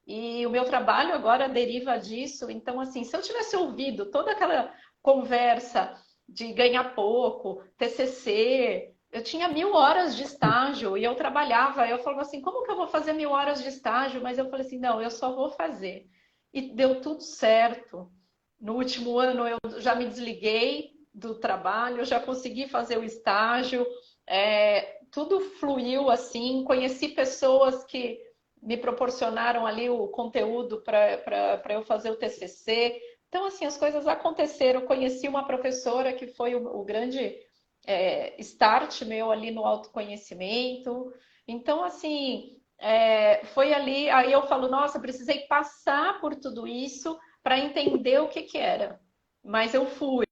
E o meu trabalho agora deriva disso. Então, assim, se eu tivesse ouvido toda aquela conversa de ganhar pouco, TCC, eu tinha 1.000 horas de estágio e eu trabalhava. Eu falava assim, como que eu vou fazer 1.000 horas de estágio? Mas eu falei assim, não, eu só vou fazer. E deu tudo certo. No último ano eu já me desliguei do trabalho, já consegui fazer o estágio, tudo fluiu assim, conheci pessoas que me proporcionaram ali o conteúdo para eu fazer o TCC, Então, assim, as coisas aconteceram. Eu conheci uma professora que foi o grande start meu ali no autoconhecimento. Então, assim, foi ali. Aí eu falo, nossa, precisei passar por tudo isso para entender o que que era. Mas eu fui.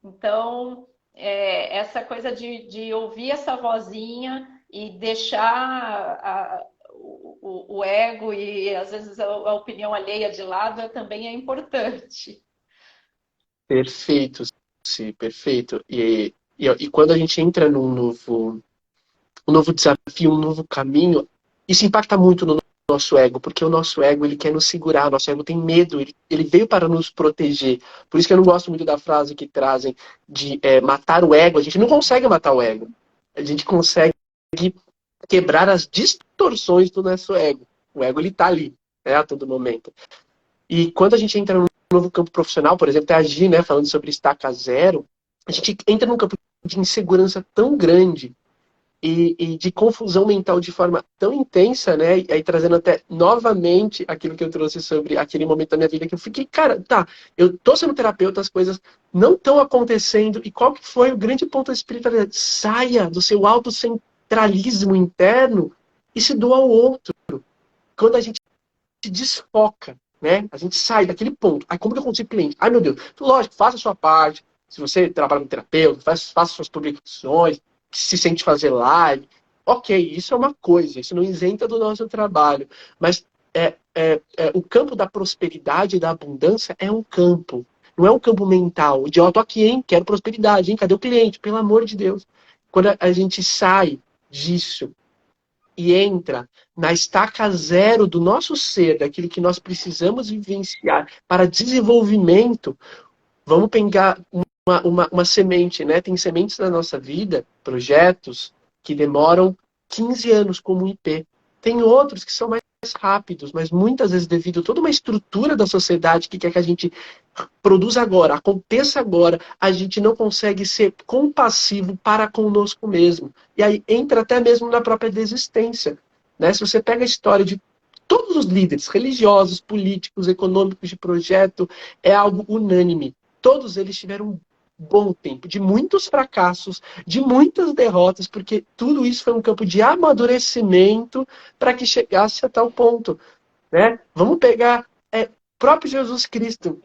Então, essa coisa de ouvir essa vozinha e deixar o ego e às vezes a opinião alheia de lado também é importante. Perfeito, sim, perfeito. E quando a gente entra um novo desafio, um novo caminho, isso impacta muito no nosso ego, porque o nosso ego ele quer nos segurar, o nosso ego tem medo, ele veio para nos proteger. Por isso que eu não gosto muito da frase que trazem de matar o ego. A gente não consegue matar o ego. A gente consegue quebrar as distorções do nosso ego. O ego ele está ali, né, a todo momento. E quando a gente entra num novo campo profissional, por exemplo, a Gi, né, falando sobre estaca zero, a gente entra num campo de insegurança tão grande e de confusão mental de forma tão intensa, né? E aí trazendo até novamente aquilo que eu trouxe sobre aquele momento da minha vida que eu fiquei, cara, tá, eu tô sendo terapeuta, as coisas não estão acontecendo. E qual que foi o grande ponto da espiritualidade? Saia do seu autocentralismo interno e se doa ao outro. Quando a gente se desfoca, né? A gente sai daquele ponto. Aí como que eu consigo cliente? Ai, meu Deus. Lógico, faça a sua parte. Se você trabalha com terapeuta, faça suas publicações, se sente fazer live. Ok, isso é uma coisa, isso não isenta do nosso trabalho. Mas o campo da prosperidade e da abundância é um campo. Não é um campo mental. De, ó, tô aqui, hein? Quero prosperidade, hein? Cadê o cliente? Pelo amor de Deus. Quando a gente sai disso e entra na estaca zero do nosso ser, daquilo que nós precisamos vivenciar para desenvolvimento, vamos pegar uma semente, né? Tem sementes na nossa vida, projetos, que demoram 15 anos como um IP. Tem outros que são mais rápidos, mas muitas vezes devido a toda uma estrutura da sociedade que quer que a gente produza agora, aconteça agora, a gente não consegue ser compassivo para conosco mesmo. E aí entra até mesmo na própria desistência. Né? Se você pega a história de todos os líderes religiosos, políticos, econômicos de projeto, é algo unânime. Todos eles tiveram um bom tempo, de muitos fracassos, de muitas derrotas, porque tudo isso foi um campo de amadurecimento para que chegasse a tal ponto. Né? Vamos pegar próprio Jesus Cristo.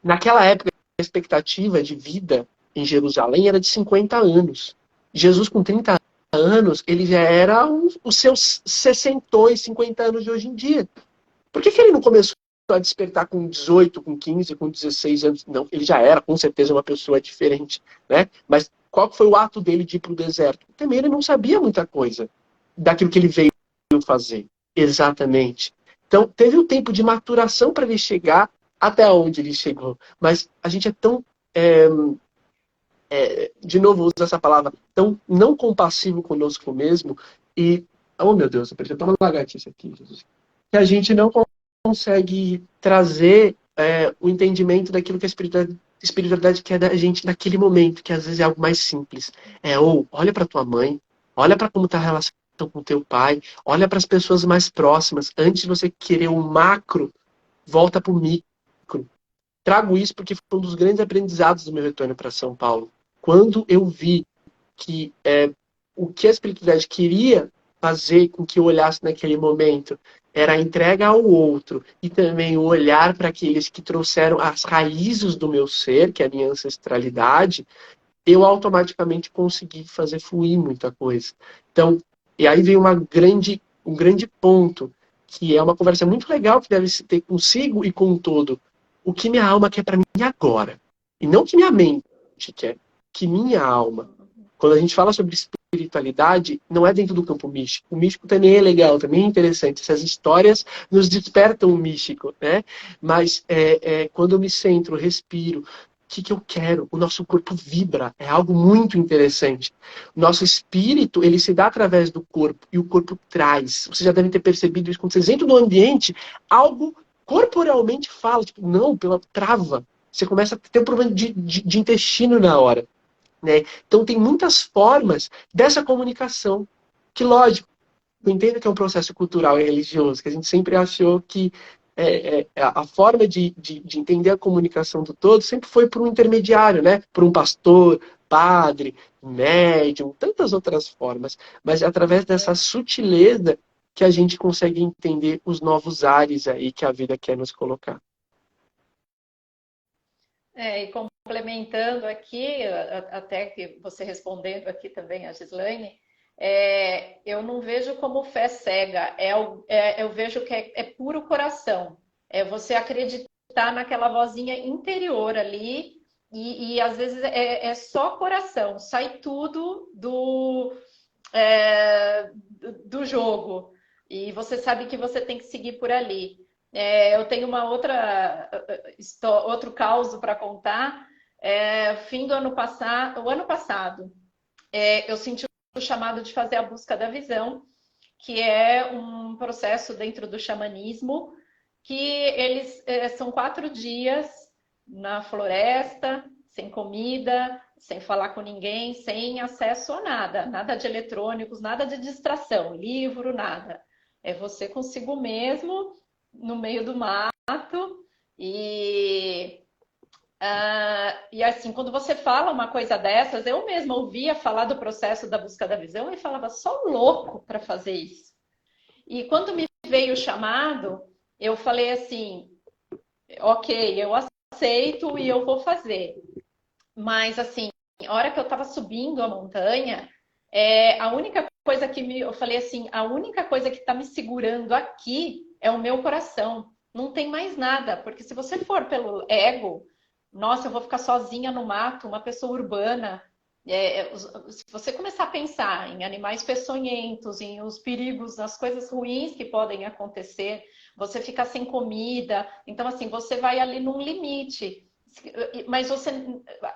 Naquela época, a expectativa de vida em Jerusalém era de 50 anos. Jesus, com 30 anos, ele já era os seus 60, 50 anos de hoje em dia. Por que ele não começou a despertar com 18, com 15, com 16 anos? Não, ele já era, com certeza, uma pessoa diferente. Né? Mas qual foi o ato dele de ir para o deserto? Também ele não sabia muita coisa daquilo que ele veio fazer. Exatamente. Então, teve um tempo de maturação para ele chegar até onde ele chegou. Mas a gente é tão, de novo, uso essa palavra, tão não compassivo conosco mesmo. E, oh meu Deus, eu preciso tomar uma lagartixa aqui, Jesus. Que a gente não consegue trazer o entendimento daquilo que a espiritualidade quer da gente naquele momento, que às vezes é algo mais simples. Olha para tua mãe, olha para como está a relação com teu pai, olha para as pessoas mais próximas. Antes de você querer o macro, volta para o micro. Trago isso porque foi um dos grandes aprendizados do meu retorno para São Paulo. Quando eu vi que o que a espiritualidade queria fazer com que eu olhasse naquele momento era a entrega ao outro e também o olhar para aqueles que trouxeram as raízes do meu ser, que é a minha ancestralidade, eu automaticamente consegui fazer fluir muita coisa. Então, e aí vem um grande ponto, que é uma conversa muito legal que deve se ter consigo e com o todo. O que minha alma quer para mim agora. E não que minha mente quer, que minha alma. Quando a gente fala sobre espiritualidade, não é dentro do campo místico. O místico também é legal, também é interessante. Essas histórias nos despertam o místico, né? Mas quando eu me centro, respiro, o que eu quero? O nosso corpo vibra, é algo muito interessante. O nosso espírito, ele se dá através do corpo, e o corpo traz. Vocês já devem ter percebido isso. Quando vocês entram no ambiente, algo corporalmente fala, tipo, não, pela trava. Você começa a ter um problema de intestino na hora. Né? Então tem muitas formas dessa comunicação, que lógico, eu entendo que é um processo cultural e religioso, que a gente sempre achou que a forma de entender a comunicação do todo sempre foi por um intermediário, né? Por um pastor, padre, médium, tantas outras formas. Mas é através dessa sutileza que a gente consegue entender os novos ares aí que a vida quer nos colocar. E complementando aqui, até que você respondendo aqui também a Gislaine, eu não vejo como fé cega, eu vejo que é puro coração. É você acreditar naquela vozinha interior ali, e às vezes é só coração, sai tudo do jogo. E você sabe que você tem que seguir por ali. Eu tenho outro caos para contar. Fim do ano passado, o ano passado, eu senti o chamado de fazer a busca da visão, que é um processo dentro do xamanismo, que eles são 4 dias na floresta, sem comida, sem falar com ninguém, sem acesso a nada, nada de eletrônicos, nada de distração, livro, nada. É você consigo mesmo, no meio do mato, e assim, quando você fala uma coisa dessas, eu mesma ouvia falar do processo da busca da visão e falava, só louco para fazer isso. E quando me veio o chamado, eu falei assim, ok, eu aceito e eu vou fazer. Mas assim, a hora que eu estava subindo a montanha, a única coisa eu falei assim, a única coisa que está me segurando aqui é o meu coração. Não tem mais nada, porque se você for pelo ego, nossa, eu vou ficar sozinha no mato, uma pessoa urbana. Se você começar a pensar em animais peçonhentos, em os perigos, nas coisas ruins que podem acontecer, você ficar sem comida, então assim, você vai ali num limite. Mas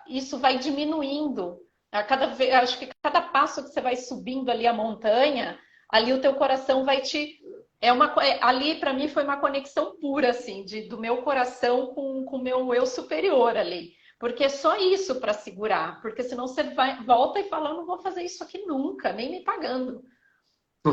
isso vai diminuindo. Acho que cada passo que você vai subindo ali a montanha, ali o teu coração vai te ali para mim foi uma conexão pura assim, do meu coração com o meu eu superior ali. Porque é só isso para segurar, porque senão você volta e fala, eu não vou fazer isso aqui nunca, nem me pagando.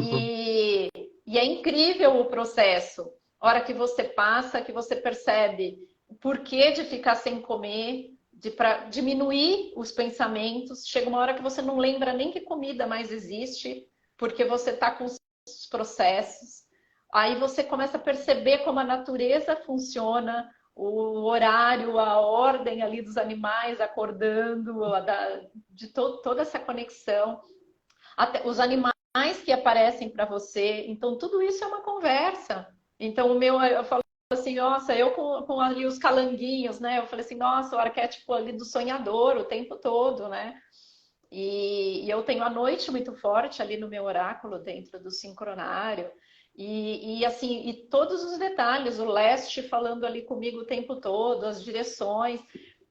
E é incrível o processo. A hora que você passa, que você percebe o porquê de ficar sem comer, para diminuir os pensamentos. Chega uma hora que você não lembra nem que comida mais existe, porque você está com os processos. Aí você começa a perceber como a natureza funciona, o horário, a ordem ali dos animais acordando, toda essa conexão. Até os animais que aparecem para você. Então, tudo isso é uma conversa. Então, eu falo assim, nossa, eu com ali os calanguinhos, né? Eu falei assim, nossa, o arquétipo ali do sonhador o tempo todo, né? E eu tenho a noite muito forte ali no meu oráculo, dentro do sincronário. Assim, e todos os detalhes, o leste falando ali comigo o tempo todo, as direções.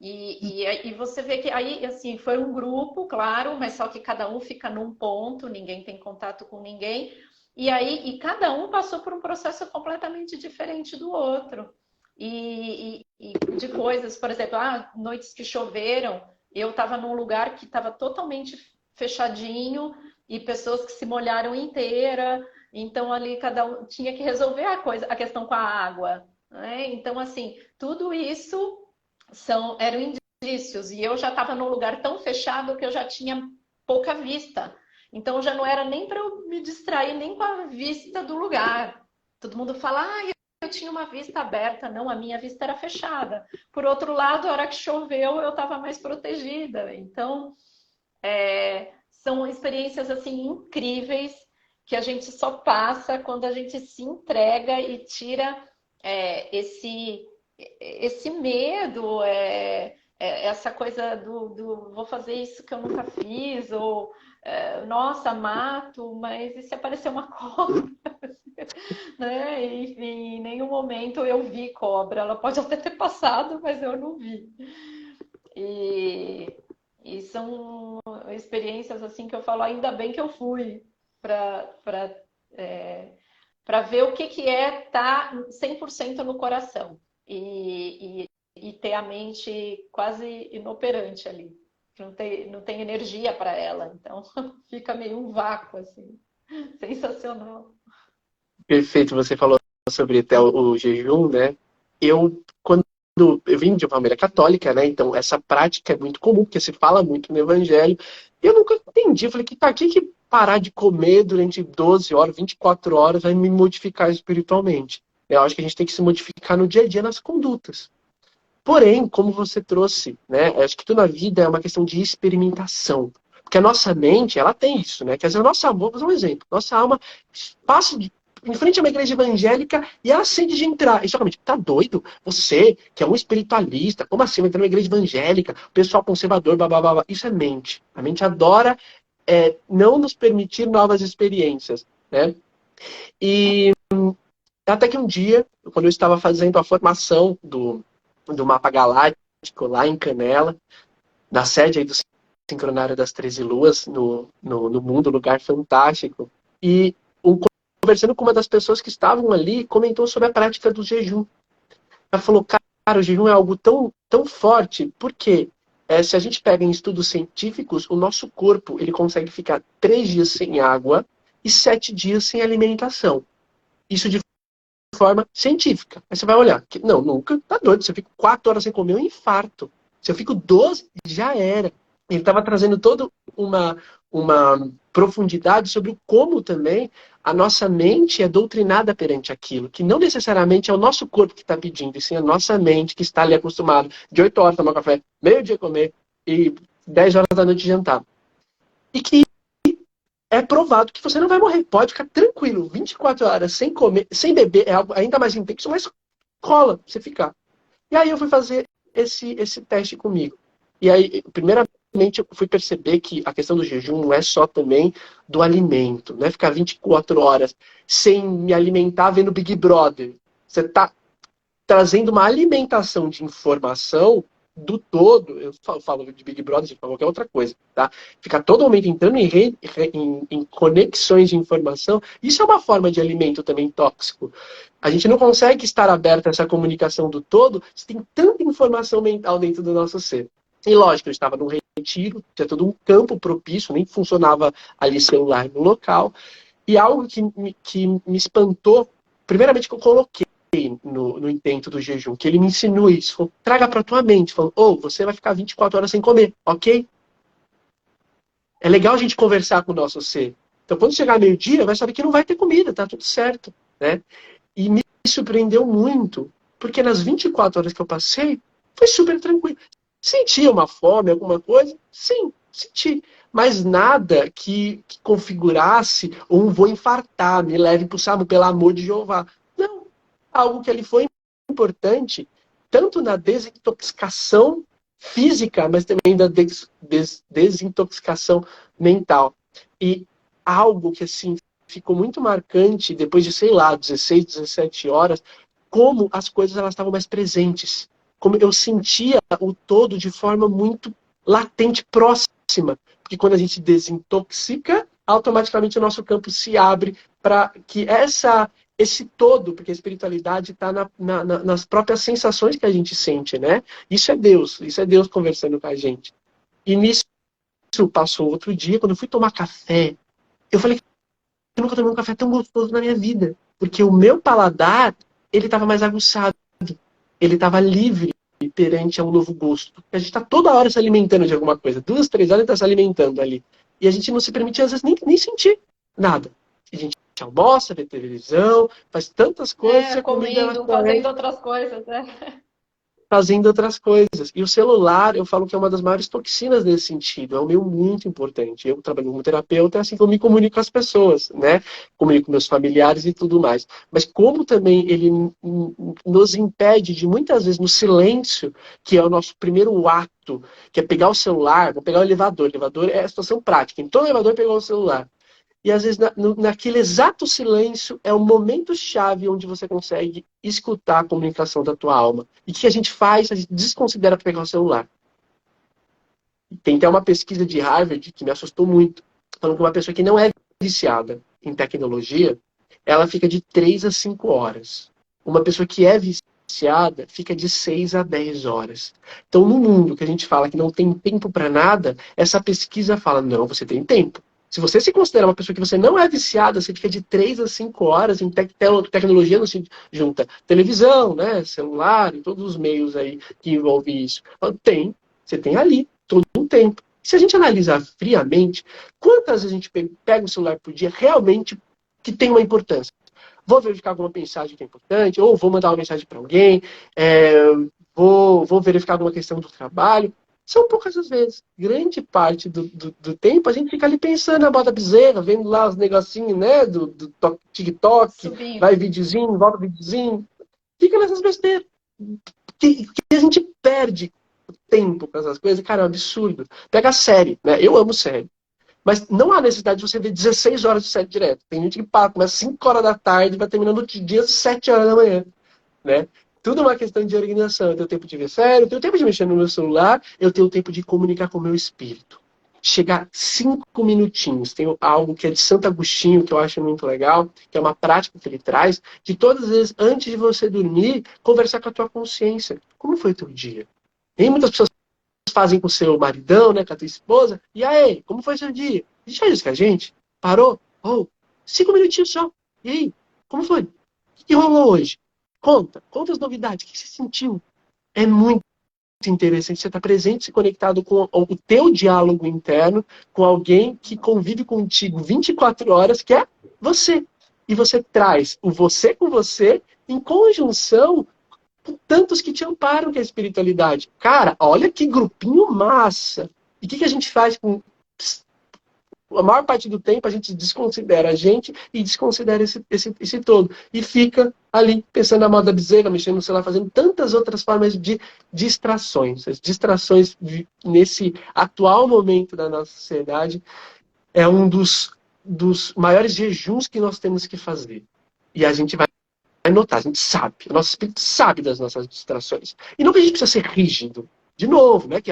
E você vê que aí, assim, foi um grupo, claro, mas só que cada um fica num ponto, ninguém tem contato com ninguém. E cada um passou por um processo completamente diferente do outro. E de coisas, por exemplo, noites que choveram, eu estava num lugar que estava totalmente fechadinho e pessoas que se molharam inteira. Então ali cada um tinha que resolver a questão com a água, né? Então assim, tudo isso eram indícios. E eu já estava num lugar tão fechado que eu já tinha pouca vista. Então já não era nem para eu me distrair nem com a vista do lugar. Todo mundo fala, eu tinha uma vista aberta. Não, a minha vista era fechada. Por outro lado, a hora que choveu, eu estava mais protegida. Então, são experiências assim incríveis que a gente só passa quando a gente se entrega e tira esse medo, essa coisa do vou fazer isso que eu nunca fiz, ou nossa, mato, mas e se aparecer uma cobra? Né? E em nenhum momento eu vi cobra. Ela pode até ter passado, mas eu não vi. E são experiências assim que eu falo, ainda bem que eu fui para ver o que é estar 100% no coração e ter a mente quase inoperante ali. Não tem energia para ela, então fica meio um vácuo, assim. Sensacional. Perfeito, você falou sobre até o jejum, né? Quando eu vim de uma família católica, né? Então essa prática é muito comum, porque se fala muito no evangelho. E eu nunca entendi. Eu falei, que parar de comer durante 12 horas, 24 horas vai me modificar espiritualmente? Eu acho que a gente tem que se modificar no dia a dia nas condutas. Porém, como você trouxe, né? Eu acho que tudo na vida é uma questão de experimentação. Porque a nossa mente, ela tem isso, né? Quer dizer, a nossa alma, vou fazer um exemplo. Nossa alma passa em frente a uma igreja evangélica e ela sente de entrar. E somente, tá doido? Você, que é um espiritualista, como assim? Vai entrar numa igreja evangélica, o pessoal conservador, blá, blá, blá, blá. Isso é mente. A mente adora não nos permitir novas experiências, né? E até que um dia, quando eu estava fazendo a formação do mapa galáctico lá em Canela, na sede aí do Sincronário das 13 Luas, no mundo, lugar fantástico. E conversando com uma das pessoas que estavam ali, comentou sobre a prática do jejum. Ela falou, cara, o jejum é algo tão, tão forte, porque se a gente pega em estudos científicos, o nosso corpo ele consegue ficar 3 dias sem água e 7 dias sem alimentação. Isso de forma científica. Aí você vai olhar, não, nunca, tá doido, se eu fico 4 horas sem comer, eu infarto. Se eu fico 12, já era. Ele estava trazendo toda uma profundidade sobre como também a nossa mente é doutrinada perante aquilo, que não necessariamente é o nosso corpo que está pedindo, e sim a nossa mente que está ali acostumado de 8 horas tomar café, meio-dia comer e 10 horas da noite jantar. E que é provado que você não vai morrer. Pode ficar tranquilo. 24 horas sem comer, sem beber, é algo ainda mais intenso, mas cola você ficar. E aí eu fui fazer esse teste comigo. E aí, primeiramente, eu fui perceber que a questão do jejum não é só também do alimento. Não é ficar 24 horas sem me alimentar vendo Big Brother. Você está trazendo uma alimentação de informação do todo. Eu falo de Big Brother, de qualquer outra coisa, tá? Ficar todo momento entrando em conexões de informação, isso é uma forma de alimento também tóxico. A gente não consegue estar aberto a essa comunicação do todo se tem tanta informação mental dentro do nosso ser. E lógico, eu estava num retiro, tinha todo um campo propício, nem funcionava ali celular no local. E algo que me espantou, primeiramente que eu coloquei no intento do jejum, que ele me ensinou isso. Falou, traga para tua mente. Falou, você vai ficar 24 horas sem comer, ok? É legal a gente conversar com o nosso ser. Então, quando chegar meio-dia, vai saber que não vai ter comida, tá tudo certo, né? E me surpreendeu muito, porque nas 24 horas que eu passei, foi super tranquilo. Sentia uma fome, alguma coisa? Sim, senti. Mas nada que configurasse um vou infartar, me leve para o sábado, pelo amor de Jeová. Não. Algo que ele foi importante, tanto na desintoxicação física, mas também da desintoxicação mental. E algo que, assim, ficou muito marcante, depois de, sei lá, 16, 17 horas, como as coisas elas estavam mais presentes. Como eu sentia o todo de forma muito latente, próxima. Porque quando a gente desintoxica, automaticamente o nosso campo se abre para que esse todo, porque a espiritualidade está nas próprias sensações que a gente sente, né? Isso é Deus conversando com a gente. E nisso passou outro dia, quando eu fui tomar café, eu falei que eu nunca tomei um café tão gostoso na minha vida. Porque o meu paladar, ele estava mais aguçado. Ele estava livre perante a um novo gosto. A gente está toda hora se alimentando de alguma coisa. 2, 3 horas está se alimentando ali. E a gente não se permite, às vezes, nem sentir nada. A gente almoça, vê televisão, faz tantas coisas. Comendo, fazendo outras coisas, né? Fazendo outras coisas. E o celular, eu falo que é uma das maiores toxinas nesse sentido. É um meio muito importante. Eu trabalho como terapeuta, é assim que eu me comunico com as pessoas, né? Comunico com meus familiares e tudo mais. Mas como também ele nos impede de, muitas vezes, no silêncio, que é o nosso primeiro ato, que é pegar o celular, vou pegar o elevador. O elevador é a situação prática. Então, o elevador pegou o celular. E às vezes naquele exato silêncio é o momento-chave onde você consegue escutar a comunicação da tua alma. E o que a gente faz? A gente desconsidera pegar o celular. Tem até uma pesquisa de Harvard que me assustou muito, falando que uma pessoa que não é viciada em tecnologia, ela fica de 3 a 5 horas. Uma pessoa que é viciada fica de 6 a 10 horas. Então, no mundo que a gente fala que não tem tempo para nada, essa pesquisa fala, não, você tem tempo. Se você se considera uma pessoa que você não é viciada, você fica de 3 a 5 horas em tecnologia, não se junta televisão, né, celular e todos os meios aí que envolvem isso. Você tem ali todo um tempo. Se a gente analisar friamente, quantas vezes a gente pega o celular por dia realmente que tem uma importância? Vou verificar alguma mensagem que é importante, ou vou mandar uma mensagem para alguém, vou verificar alguma questão do trabalho. São poucas as vezes. Grande parte do tempo a gente fica ali pensando na moda bezerra, vendo lá os negocinhos, né, do TikTok, Subindo. vai videozinho, volta videozinho. Fica nessas besteiras. Que a gente perde tempo com essas coisas, cara, é um absurdo. Pega a série, né? Eu amo série. Mas não há necessidade de você ver 16 horas de série direto. Tem gente que começa 5 horas da tarde e vai terminando o dia às 7 horas da manhã, né? Tudo é uma questão de organização. Eu tenho tempo de ver série, eu tenho tempo de mexer no meu celular, eu tenho tempo de comunicar com o meu espírito. Chegar 5 minutinhos. Tem algo que é de Santo Agostinho, que eu acho muito legal, que é uma prática que ele traz, de todas as vezes, antes de você dormir, conversar com a tua consciência. Como foi o teu dia? Tem muitas pessoas fazem com o seu maridão, né, com a tua esposa. E aí, como foi seu dia? A gente faz isso com a gente? Parou? 5 minutinhos só. E aí, como foi? O que rolou hoje? Conta as novidades. O que você sentiu? É muito interessante você estar presente, se conectado com o teu diálogo interno, com alguém que convive contigo 24 horas, que é você. E você traz o você com você em conjunção com tantos que te amparam, que é a espiritualidade. Cara, olha que grupinho massa. E o que a gente faz com... A maior parte do tempo a gente desconsidera a gente e desconsidera esse todo. E fica ali pensando na moda bezerra, mexendo no celular, fazendo tantas outras formas de distrações. As distrações nesse atual momento da nossa sociedade é um dos maiores jejuns que nós temos que fazer. E a gente vai notar, a gente sabe, o nosso espírito sabe das nossas distrações. E não que a gente precisa ser rígido. De novo, né? Que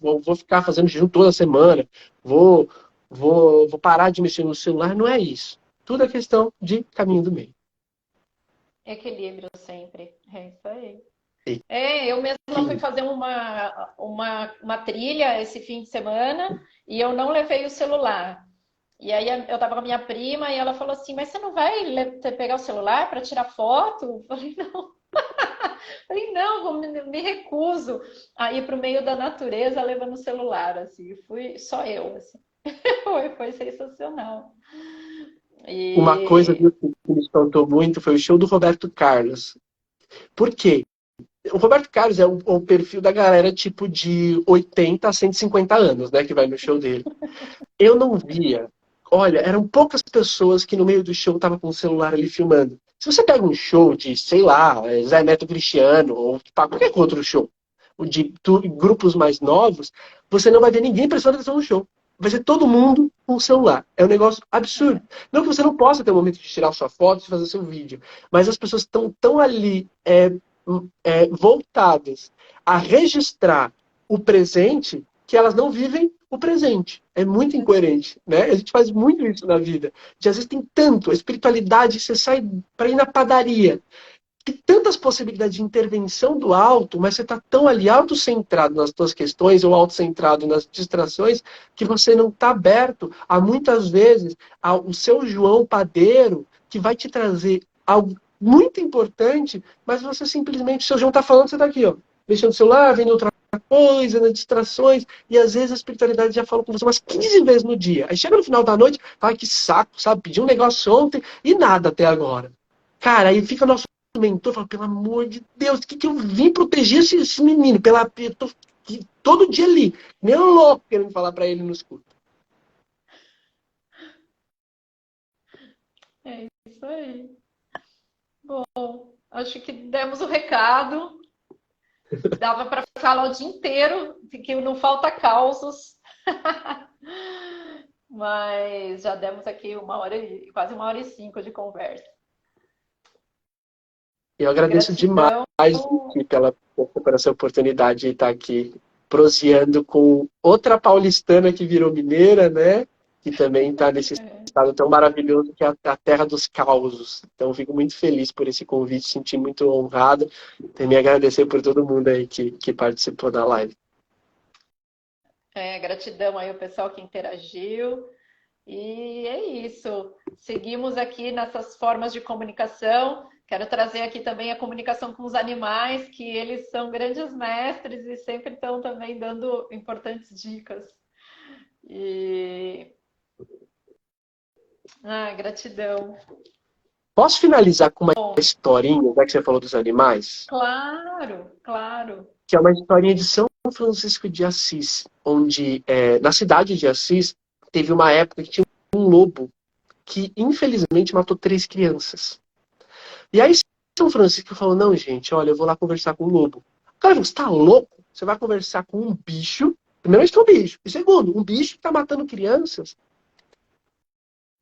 vou ficar fazendo jejum toda semana, vou parar de mexer no celular, não é isso. Tudo é questão de caminho do meio. Equilíbrio sempre. É isso aí. E, Eu mesma fui fazer uma trilha esse fim de semana e eu não levei o celular. E aí eu tava com a minha prima e ela falou assim, mas você não vai pegar o celular para tirar foto? Eu falei, não. Falei, não, me recuso a ir para o meio da natureza levando o celular, assim. Fui só eu, assim. Foi sensacional. uma coisa E que me espantou muito foi o show do Roberto Carlos. Por quê? O Roberto Carlos é o perfil da galera tipo de 80 a 150 anos, né, que vai no show dele. Eu não via. Olha, eram poucas pessoas que no meio do show estavam com o celular ali filmando. Se você pega um show de, sei lá, Zé Neto Cristiano, ou qualquer outro show, de grupos mais novos, você não vai ver ninguém prestando atenção no show. Vai ser todo mundo com o celular. É um negócio absurdo. Não que você não possa ter um momento de tirar sua foto, de fazer seu vídeo, mas as pessoas estão tão ali voltadas a registrar o presente que elas não vivem o presente. É muito incoerente, né? A gente faz muito isso na vida. De, às vezes tem tanto, a espiritualidade, você sai para ir na padaria. Tem tantas possibilidades de intervenção do alto, mas você está tão ali autocentrado nas suas questões ou autocentrado nas distrações que você não está aberto a, muitas vezes, o seu João padeiro que vai te trazer algo muito importante, mas você simplesmente, o seu João está falando, você está aqui, ó, mexendo no celular, vendo outra coisa, nas distrações, e às vezes a espiritualidade já fala com você umas 15 vezes no dia. Aí chega no final da noite, fala que saco, sabe? Pedi um negócio ontem e nada até agora. Cara, aí fica nosso mentor fala, pelo amor de Deus, que eu vim proteger esse menino? Eu tô todo dia ali, nem louco querendo falar para ele no escudo. é isso aí. Bom, acho que demos o recado. Dava para falar o dia inteiro, de que não falta causos. Mas já demos aqui quase 1h05 de conversa. Eu agradeço demais Gratidão. por essa oportunidade de estar aqui proseando com outra paulistana que virou mineira, né? Que também está nesse estado tão maravilhoso que é a terra dos causos. Então, fico muito feliz por esse convite, senti muito honrado. Também agradecer por todo mundo aí que participou da live. Gratidão aí ao pessoal que interagiu. E é isso. Seguimos aqui nessas formas de comunicação. Quero trazer aqui também a comunicação com os animais, que eles são grandes mestres e sempre estão também dando importantes dicas. E gratidão. Posso finalizar com uma historinha, já que você falou dos animais? Claro, claro. Que é uma historinha de São Francisco de Assis, onde na cidade de Assis teve uma época que tinha um lobo que infelizmente matou 3 crianças. E aí São Francisco falou, não, gente, olha, eu vou lá conversar com o lobo. Cara, você tá louco? Você vai conversar com um bicho, primeiro que é um bicho, e segundo, um bicho que tá matando crianças.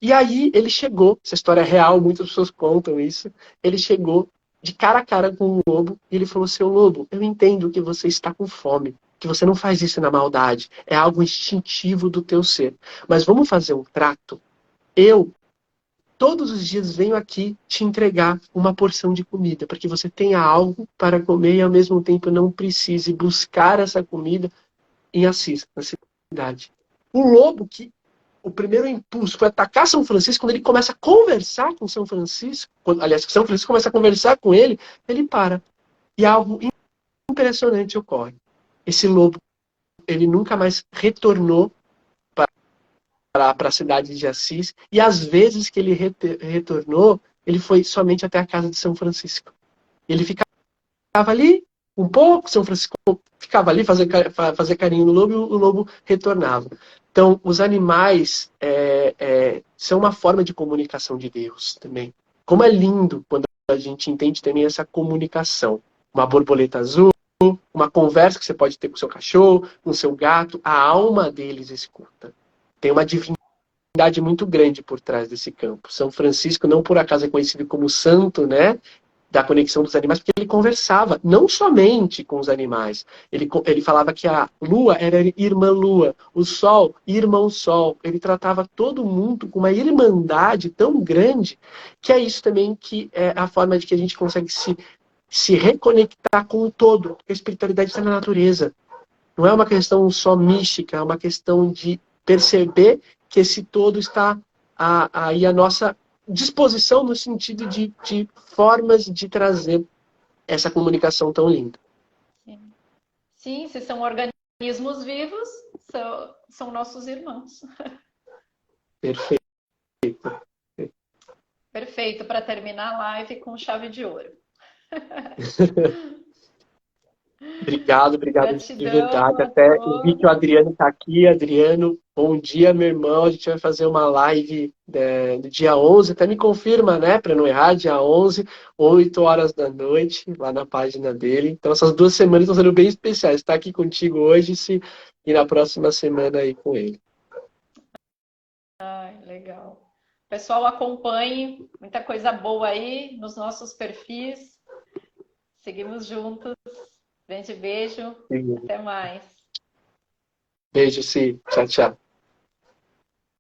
E aí ele chegou, essa história é real, muitas pessoas contam isso, ele chegou de cara a cara com o lobo e ele falou, seu lobo, eu entendo que você está com fome, que você não faz isso na maldade, é algo instintivo do teu ser. Mas vamos fazer um trato? Eu, todos os dias, venho aqui te entregar uma porção de comida, para que você tenha algo para comer e ao mesmo tempo não precise buscar essa comida em Assis, na cidade. Um lobo que o primeiro impulso foi atacar São Francisco, quando ele começa a conversar com São Francisco, aliás, São Francisco começa a conversar com ele para. E algo impressionante ocorre. Esse lobo, ele nunca mais retornou para a cidade de Assis, e às vezes que ele retornou, ele foi somente até a casa de São Francisco. Ele ficava ali um pouco, São Francisco ficava ali fazer carinho no lobo e o lobo retornava. Então, os animais são uma forma de comunicação de Deus também. Como é lindo quando a gente entende também essa comunicação. Uma borboleta azul, uma conversa que você pode ter com o seu cachorro, com o seu gato, a alma deles escuta. Tem uma divindade muito grande por trás desse campo. São Francisco, não por acaso, é conhecido como santo, né? Da conexão dos animais, porque ele conversava não somente com os animais. Ele falava que a lua era irmã lua, o sol, irmão sol. Ele tratava todo mundo com uma irmandade tão grande que é isso também que é a forma de que a gente consegue se reconectar com o todo. A espiritualidade está na natureza. Não é uma questão só mística, é uma questão de perceber que esse todo está aí à nossa disposição no sentido de formas de trazer essa comunicação tão linda. Sim, sim, se são organismos vivos, são nossos irmãos. Perfeito. Perfeito, para terminar a live com chave de ouro. Obrigado de Gratidão verdade. a Até eu vi que o todos. Adriano está aqui. Adriano, bom dia, meu irmão. A gente vai fazer uma live no dia 11. Até me confirma, né? Para não errar, dia 11, 8 horas da noite, lá na página dele. Então, essas 2 semanas estão sendo bem especiais. Estar aqui contigo hoje e na próxima semana aí com ele. Ai, legal. Pessoal, acompanhe muita coisa boa aí nos nossos perfis. Seguimos juntos. Grande beijo. Sim. Até mais. Beijo, sim. Tchau, tchau.